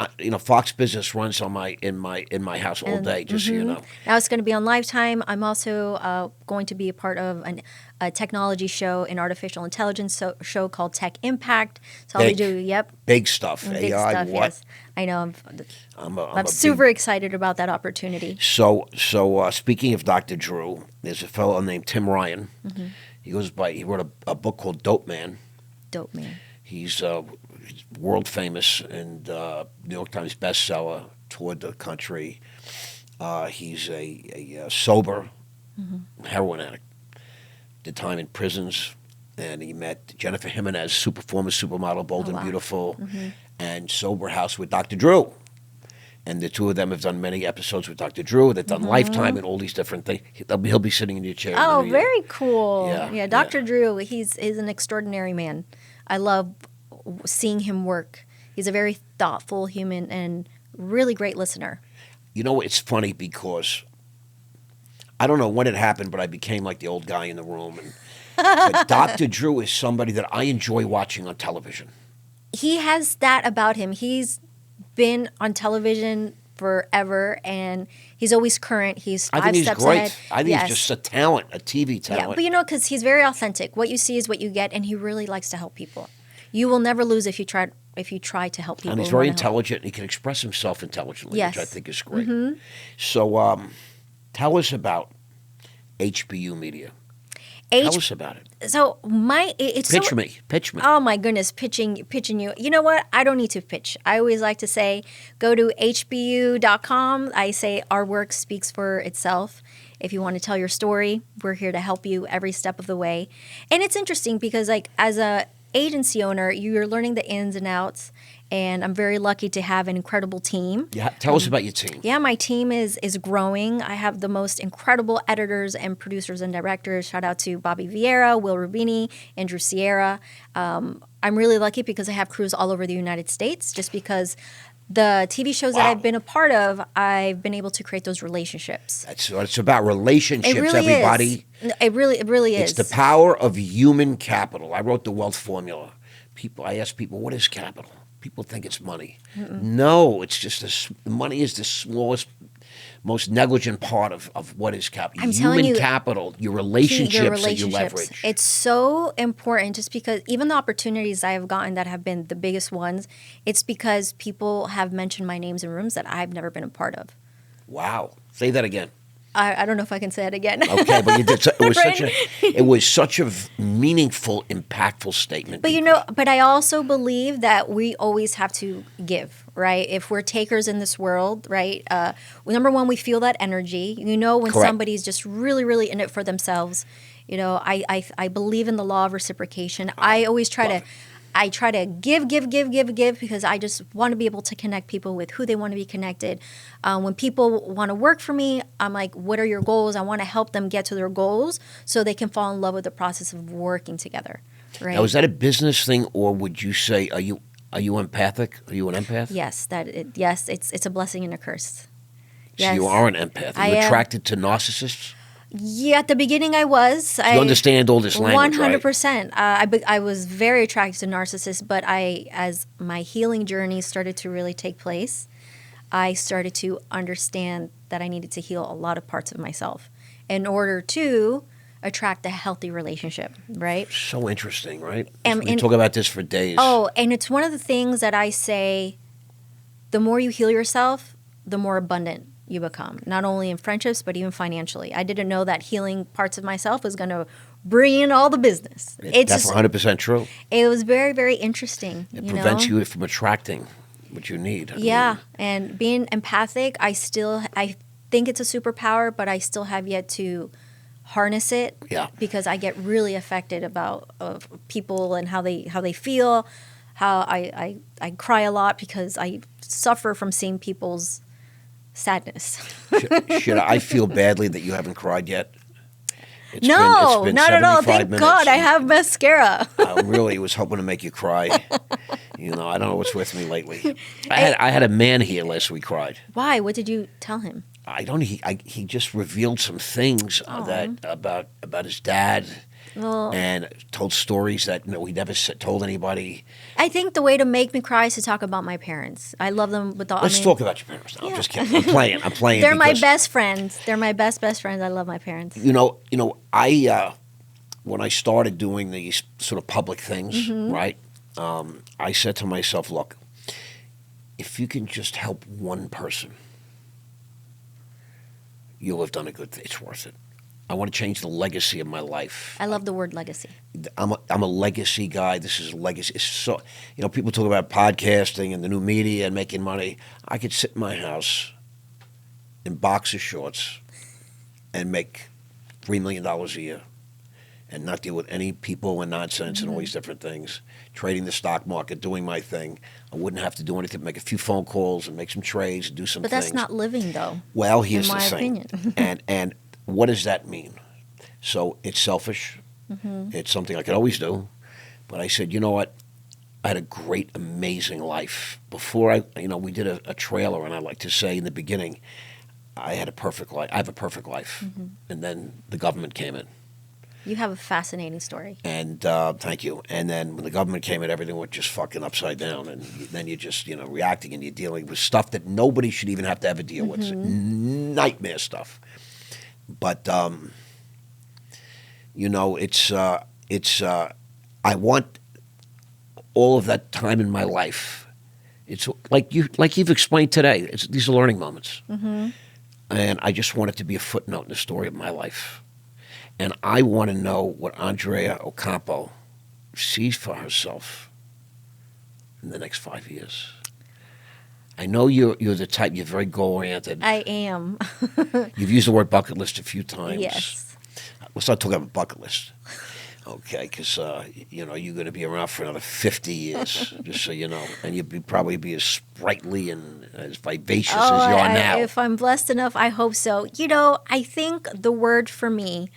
Fox Business runs on in my house all day, just so you know. Now it's going to be on Lifetime. I'm also going to be a part of a technology show, an artificial intelligence show called Tech Impact. So I'll be Big. doing, yep, Big stuff. big AI, stuff. what? Yes, I know. I'm I'm super excited about that opportunity. So speaking of Dr. Drew, there's a fellow named Tim Ryan. Mm-hmm. He wrote a book called Dope Man. Dope, man. He's world famous and New York Times bestseller, toured the country. He's a sober heroin addict. Did time in prisons, and he met Jennifer Jimenez, supermodel, bold and wow. beautiful, and Sober House with Dr. Drew. And the two of them have done many episodes with Dr. Drew. They've done Lifetime and all these different things. He'll be sitting in your chair. Oh, in the new year. very cool. Yeah, Yeah, Dr. Drew, he's an extraordinary man. I love seeing him work. He's a very thoughtful human and really great listener. You know, it's funny because I don't know when it happened, but I became like the old guy in the room. But Dr. Drew is somebody that I enjoy watching on television. He has that about him. He's been on television forever, and he's always current. He's I five think he's steps great. ahead. I think Yes. he's just a talent, a TV Yeah, talent. but you know, because he's very authentic. What you see is what you get, and he really likes to help people. You will never lose if you try to help people. And he's who very wanna help. intelligent, and he can express himself intelligently, Yes. which I think is great. So tell us about HBU Media. Tell us about it. So it's Pitch me. Oh my goodness, pitching you. You know what? I don't need to pitch. I always like to say, go to hbu.com. I say our work speaks for itself. If you want to tell your story, we're here to help you every step of the way. And it's interesting because like as a agency owner, you're learning the ins and outs. And I'm very lucky to have an incredible team. Yeah, tell us about your team. Yeah, my team is growing. I have the most incredible editors and producers and directors. Shout out to Bobby Vieira, Will Rubini, Andrew Sierra. I'm really lucky because I have crews all over the United States just because the TV shows that I've been a part of, I've been able to create those relationships. That's what it's about, relationships, it really everybody. Is. It really is. It's the power of human capital. I wrote the wealth formula. I ask people, what is capital? People think it's money. Mm-mm. No, it's just money is the smallest, most negligent part of what is capital. I'm telling you, capital, your relationships that you leverage. It's so important just because even the opportunities I have gotten that have been the biggest ones, it's because people have mentioned my names in rooms that I've never been a part of. Wow. Say that again. I don't know if I can say it again. Okay, but you did. It was such a meaningful, impactful statement. But but I also believe that we always have to give, right? If we're takers in this world, right? Number one, we feel that energy. When Correct. Somebody's just really, really in it for themselves. I believe in the law of reciprocation. I always try to give because I just want to be able to connect people with who they want to be connected. When people want to work for me, I'm like, what are your goals? I want to help them get to their goals so they can fall in love with the process of working together. Right? Now, is that a business thing, or would you say, are you empathic? Are you an empath? Yes, it's a blessing and a curse. So you are an empath. Are you attracted to narcissists? Yeah, at the beginning I was. You understand all this language, 100%. I was very attracted to narcissists, but as my healing journey started to really take place, I started to understand that I needed to heal a lot of parts of myself in order to attract a healthy relationship, right? So interesting, right? We talk about this for days. Oh, and it's one of the things that I say, the more you heal yourself, the more abundant you become, not only in friendships, but even financially. I didn't know that healing parts of myself was going to bring in all the business. That's 100% true. It was very, very interesting. It prevents you from attracting what you need. And being empathic, I think it's a superpower, but I still have yet to harness it. Yeah. Because I get really affected about people and how they feel. How I cry a lot because I suffer from seeing people's sadness. Should I feel badly that you haven't cried yet? Not at all. Thank God I have mascara. I really was hoping to make you cry. I don't know what's with me lately. I had a man here last week cried. Why? What did you tell him? I don't know. He just revealed some things that about his dad. And told stories that he never told anybody. I think the way to make me cry is to talk about my parents. I love them with all. Let's talk about your parents. No, I'm just kidding. I'm playing. They're my best friends. They're my best friends. I love my parents. I when I started doing these sort of public things, right? I said to myself, look, if you can just help one person, you'll have done a good thing. It's worth it. I want to change the legacy of my life. I love the word legacy. I'm a legacy guy. This is legacy. It's so people talk about podcasting and the new media and making money. I could sit in my house in boxer shorts and make $3 million a year and not deal with any people and nonsense and all these different things. Trading the stock market, doing my thing. I wouldn't have to do anything. Make a few phone calls and make some trades and do some things. But that's not living, though. Well, here's the thing. And what does that mean? So it's selfish. It's something I could always do. But I said, you know what? I had a great, amazing life. Before we did a trailer, and I like to say in the beginning, I had a perfect life. I have a perfect life. And then the government came in. You have a fascinating story. And thank you. And then when the government came in, everything went just fucking upside down. And then you're just, reacting and you're dealing with stuff that nobody should even have to ever deal with. Nightmare stuff. But, it's I want all of that time in my life. It's like you've explained today. These are learning moments. And I just want it to be a footnote in the story of my life. And I want to know what Andrea Ocampo sees for herself in the next 5 years. I know you're the type, you're very goal-oriented. I am. You've used the word bucket list a few times. Yes. Let's not talk about bucket list. Okay, because, you're going to be around for another 50 years, just so you know. And you'll probably be as sprightly and as vivacious as you are now. If I'm blessed enough, I hope so. I think the word for me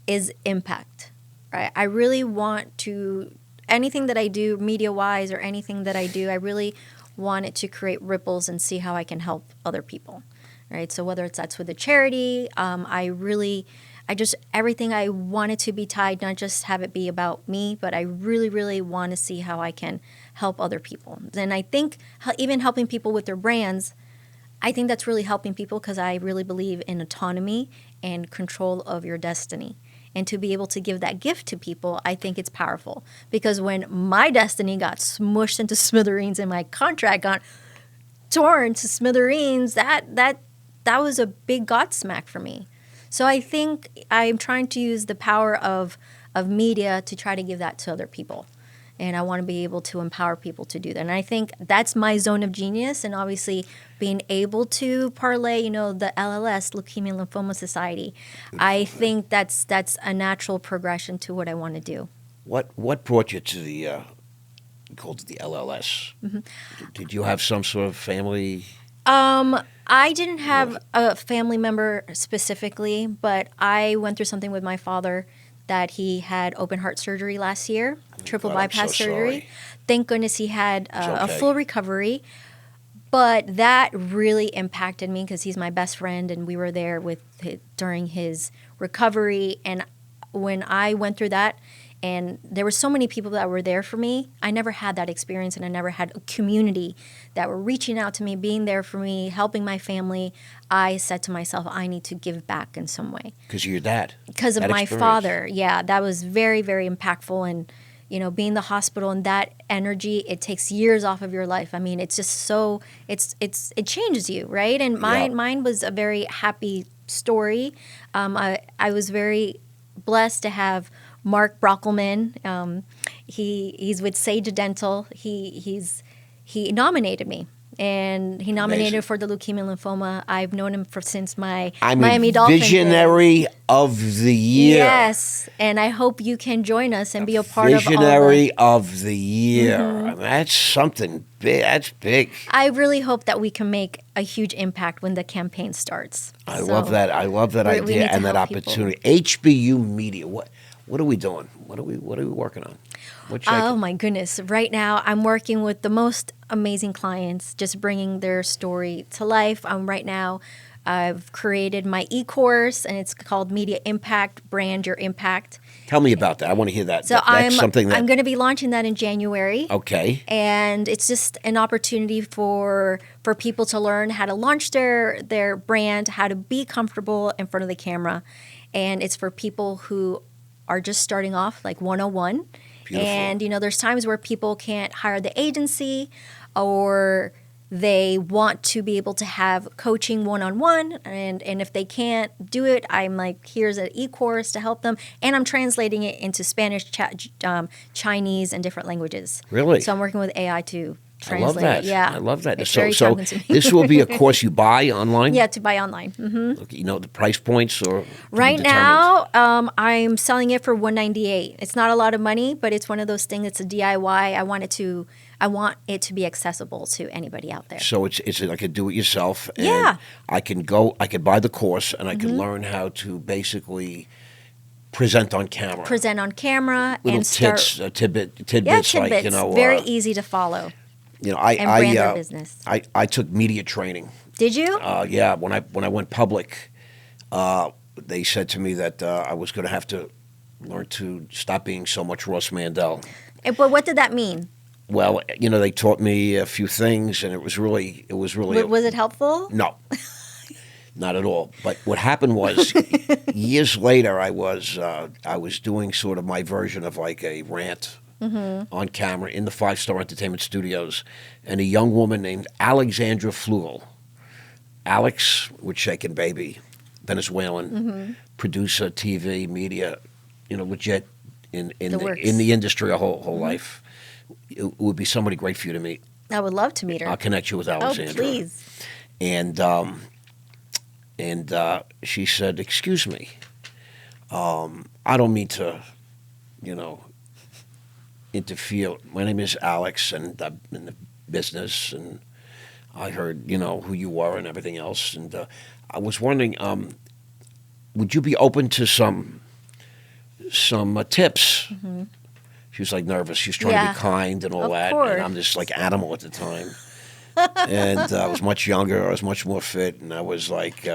is impact, right? I really want to, anything that I do media-wise or anything that I do, I really want it to create ripples and see how I can help other people, right? So whether that's with a charity, everything I want it to be tied, not just have it be about me, but I really, really want to see how I can help other people. And I think even helping people with their brands, I think that's really helping people because I really believe in autonomy and control of your destiny. And to be able to give that gift to people, I think it's powerful. Because when my destiny got smushed into smithereens and my contract got torn to smithereens, that was a big Godsmack for me. So I think I'm trying to use the power of media to try to give that to other people. And I want to be able to empower people to do that. And I think that's my zone of genius. And obviously being able to parlay, the LLS, Leukemia and Lymphoma Society, I think that's a natural progression to what I want to do. What brought you to you called it the LLS? Mm-hmm. Did you have some sort of family? I didn't have a family member specifically, but I went through something with my father that he had open heart surgery last year, triple bypass surgery. Sorry. Thank goodness he had a full recovery. But that really impacted me because he's my best friend and we were there during his recovery. And when I went through that, and there were so many people that were there for me, I never had that experience and I never had a community that were reaching out to me, being there for me, helping my family. I said to myself, I need to give back in some way. Because of your dad? Because of my father, yeah. That was very, very impactful. And, being in the hospital and that energy, it takes years off of your life. I mean, it's just so, it changes you, right? And mine was a very happy story. I was very blessed to have Mark Brockelman. He's with Sage Dental. He nominated me, and he nominated for the Leukemia and Lymphoma. I've known him since my Miami Dolphins. Visionary of the year. Yes, and I hope you can join us and be a part of all Visionary of the year. Mm-hmm. I mean, that's something big. That's big. I really hope that we can make a huge impact when the campaign starts. I love that. I love that idea and that opportunity. People. HBU Media. What are we doing? What are we working on? Oh my goodness. Right now I'm working with the most amazing clients, just bringing their story to life. I've created my e-course and it's called Media Impact, Brand Your Impact. Tell me about that. I want to hear that. So I'm going to be launching that in January. Okay. And it's just an opportunity for people to learn how to launch their brand, how to be comfortable in front of the camera. And it's for people who are just starting off, like 101. Beautiful. And, there's times where people can't hire the agency or they want to be able to have coaching one-on-one. And if they can't do it, I'm like, here's an e-course to help them. And I'm translating it into Spanish, Chinese, and different languages. Really? So I'm working with AI to translate. I love that. Yeah. I love that. It's So this will be a course you buy online? Yeah, to buy online. Mm-hmm. Okay, the price points or right now I'm selling it for $198. It's not a lot of money, but it's one of those things. It's a DIY. I want it to be accessible to anybody out there. So it's like a do-it-yourself. And yeah. I can buy the course and I can learn how to basically present on camera. Little and tidbits. Yeah, tidbits. Like, very easy to follow. Brand their business. I took media training. Did you? Yeah. When I went public, they said to me that I was going to have to learn to stop being so much Ross Mandel. But what did that mean? Well, they taught me a few things, and it was really. Was it helpful? No, not at all. But what happened was, years later, I was doing sort of my version of like a rant. Mm-hmm. On camera in the 5-Star Entertainment Studios, and a young woman named Alexandra Flugel, Alex with Shaken Baby, Venezuelan, producer, TV, media, legit in works. in the industry a whole life. It would be somebody great for you to meet. I would love to meet her. I'll connect you with Oh, Alexandra. please. And she said, "Excuse me, I don't mean to, interfere. My name is Alex, and I'm in the business, and I heard, who you are and everything else. And I was wondering, would you be open to some tips?" Mm-hmm. She was like nervous. She was trying to be kind and all Of that. course. And I'm just like animal at the time. And I was much younger. I was much more fit, and I was like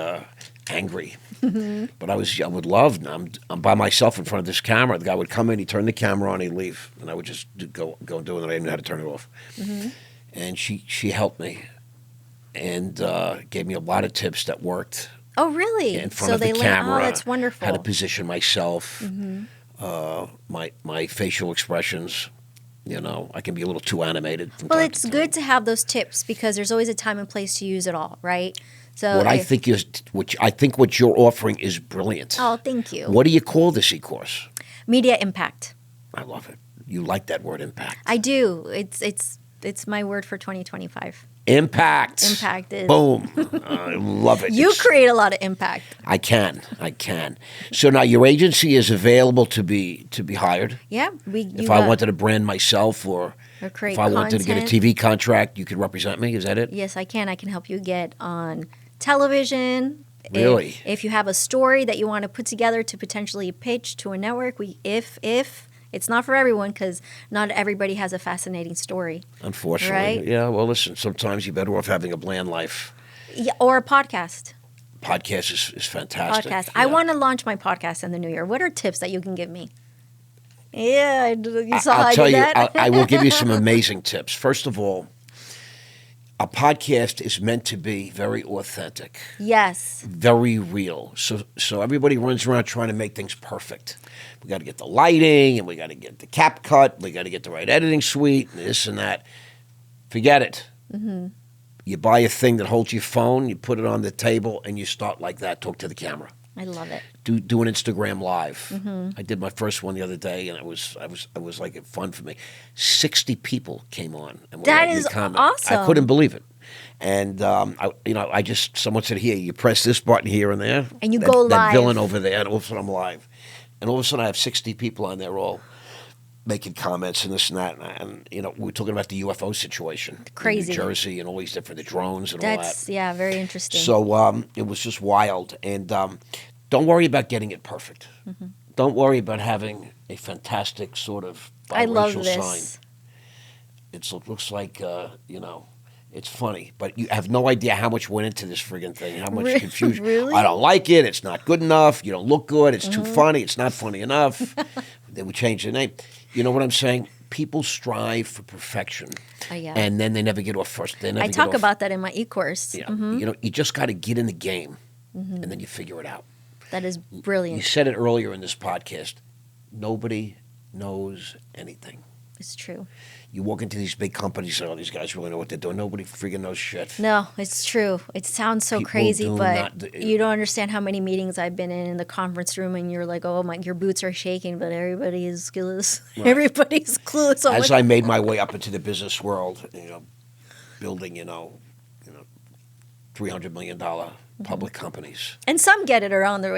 angry. Mm-hmm. But I would love. I'm by myself in front of this camera. The guy would come in, he'd turn the camera on, he'd leave, and I would just go and do it. And I didn't know how to turn it off. Mm-hmm. And she helped me and gave me a lot of tips that worked. Oh, really? In front of the Oh, camera, that's wonderful. how to position myself, Mm-hmm. my facial expressions. I can be a little too animated. From Well, time it's to good time. to have those tips because there's always a time and place to use it all, right? So What I think what you're offering is brilliant. Oh, thank you. What do you call this e-course? Media impact. I love it. You like that word, impact. I do. It's my word for 2025. Impact. Impact is. Boom. I love it. You create a lot of impact. I can. So now your agency is available to be hired. Yeah, If I wanted to brand myself or create if I wanted to get a content. TV contract, you could represent me. Is that it? Yes, I can. I can help you get on television. Really? If you have a story that you want to put together to potentially pitch to a network, if it's not for everyone because not everybody has a fascinating story. Unfortunately. Right? Yeah, well, listen, sometimes you're better off having a bland life. Yeah, or a podcast. Podcast is fantastic. Podcast. Yeah. I want to launch my podcast in the new year. What are tips that you can give me? Yeah, you saw how I'll I tell did you, that? I will give you some amazing tips. First of all, a podcast is meant to be very authentic, Yes. very real. So everybody runs around trying to make things perfect. We got to get the lighting, and we got to get the cap cut. We got to get the right editing suite, and this and that. Forget it. Mm-hmm. You buy a thing that holds your phone, you put it on the table, and you start like that. Talk to the camera. I love it. Do an Instagram live. Mm-hmm. I did my first one the other day, and it was like fun for me. 60 people came on, and That wrote me is comments. awesome. I couldn't believe it. And someone said, "Here, you press this button here and there, And you go that live. villain over there," and all of a sudden I'm live, and all of a sudden I have 60 people on there all making comments and this and that, and we were talking about the UFO situation, Crazy. in New Jersey, and all these different the drones and all that. That's, yeah, very interesting. So it was just wild. And don't worry about getting it perfect. Mm-hmm. Don't worry about having a fantastic sort of I love biracial this. sign. It looks like, it's funny. But you have no idea how much went into this friggin' thing, how much confusion. Really? I don't like it. It's not good enough. You don't look good. It's too funny. It's not funny enough. They would change the name. You know what I'm saying? People strive for perfection. Yeah. And then they never get off first. They never I get talk off. about that in my e-course. Yeah. Mm-hmm. You just got to get in the game, and then you figure it out. That is You brilliant. said it earlier in this podcast. Nobody knows anything. It's true. You walk into these big companies, and these guys really know what they're doing. Nobody freaking knows shit. No, it's true. It sounds so People crazy, do but not- you don't understand how many meetings I've been in the conference room, and you're like, "Oh my, your boots are shaking," but everybody is clueless. Right. Everybody's clueless. As I made my way up into the business world, building, $300 million public companies. and some get it along the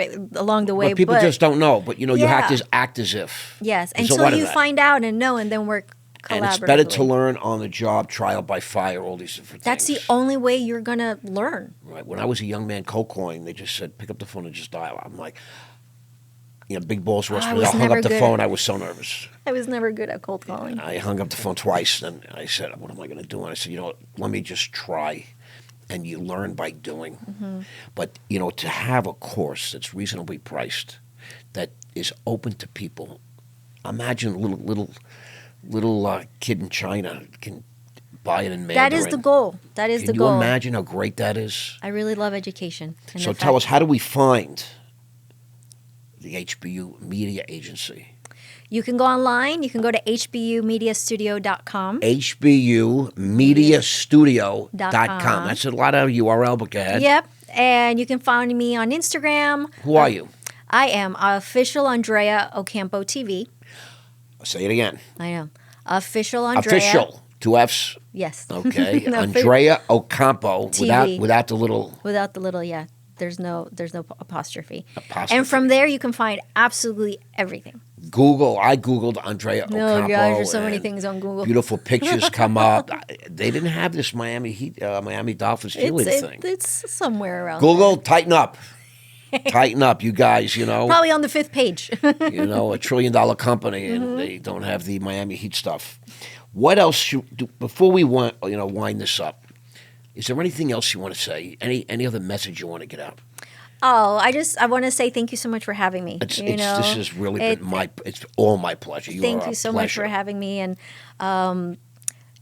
way, But people just don't know. But, you Yeah. have to act as if. yes, There's a until lot of you that. find out and know, and then work collaboratively. And it's better to learn on the job, trial by fire, all these different That's the things. only way you're gonna learn. Right. When I was a young man cold calling, they just said, pick up the phone and just dial. I'm like, big balls rushed I me. was I hung never up the good phone. I was so nervous. I was never good at cold calling. I hung up the phone twice, and I said, what am I going to do? And I said, let me just try. And you learn by doing. Mm-hmm. But, to have a course that's reasonably priced, that is open to people. Imagine a little kid in China can buy it in Mandarin. That is the goal. That is Can the you goal. imagine how great that is? I really love education. And So the tell fact- us, how do we find the HBU Media Agency? You can go online. You can go to hbumediastudio.com. HBUmediastudio.com. That's a lot of URL, but go ahead. Yep. And you can find me on Instagram. Who are you? I am official Andrea Ocampo TV. Say it again. I know. Official Andrea. Official. 2 F's. Yes. Okay. No, Andrea Ocampo TV. without the little. Without the little, yeah. There's no apostrophe. Apostrophe. And from there, you can find absolutely everything. Google. I Googled Andrea Ocampo. Oh, gosh, there's so many things on Google. Beautiful pictures come up. They didn't have this Miami Dolphins cheerleader thing. It's somewhere around Google, there. tighten up. Tighten up, you guys, Probably on the 5th page. a $1 trillion company, and they don't have the Miami Heat stuff. What else before we wind this up? Is there anything else you want to say? Any other message you want to get out? Oh, I want to say thank you so much for having me. This has really been it's all my pleasure. Thank you so much for having me. And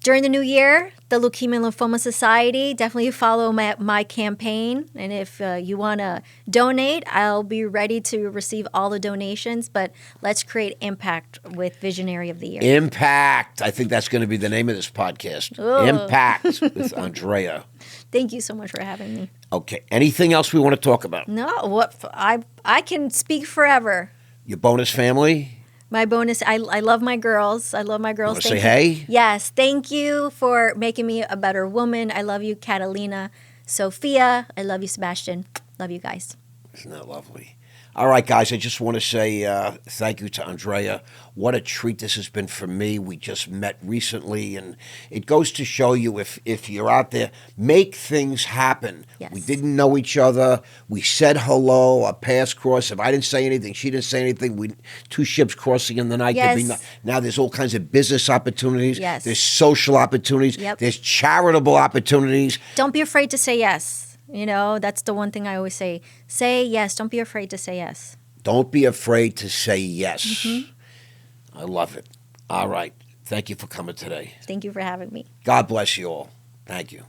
during the new year, the Leukemia and Lymphoma Society, definitely follow my campaign. And if you want to donate, I'll be ready to receive all the donations. But let's create impact with Visionary of the Year. Impact. I think that's going to be the name of this podcast. Ugh. Impact with Andrea. Thank you so much for having me. Okay. Anything else we want to talk about? No, I can speak forever. Your bonus family? My bonus, I love my girls. I love my girls. Want to say hey? Yes. Thank you for making me a better woman. I love you, Catalina, Sophia. I love you, Sebastian. Love you guys. Isn't that lovely? All right, guys, I just want to say thank you to Andrea. What a treat this has been for me. We just met recently, and it goes to show you if you're out there, make things happen. Yes. We didn't know each other. We said hello, our paths crossed. If I didn't say anything, she didn't say anything. 2 ships crossing in the night. Yes. Now there's all kinds of business opportunities. Yes. There's social opportunities. Yep. There's charitable opportunities. Don't be afraid to say yes. That's the one thing I always say. Say yes. Don't be afraid to say yes. Don't be afraid to say yes. Mm-hmm. I love it. All right. Thank you for coming today. Thank you for having me. God bless you all. Thank you.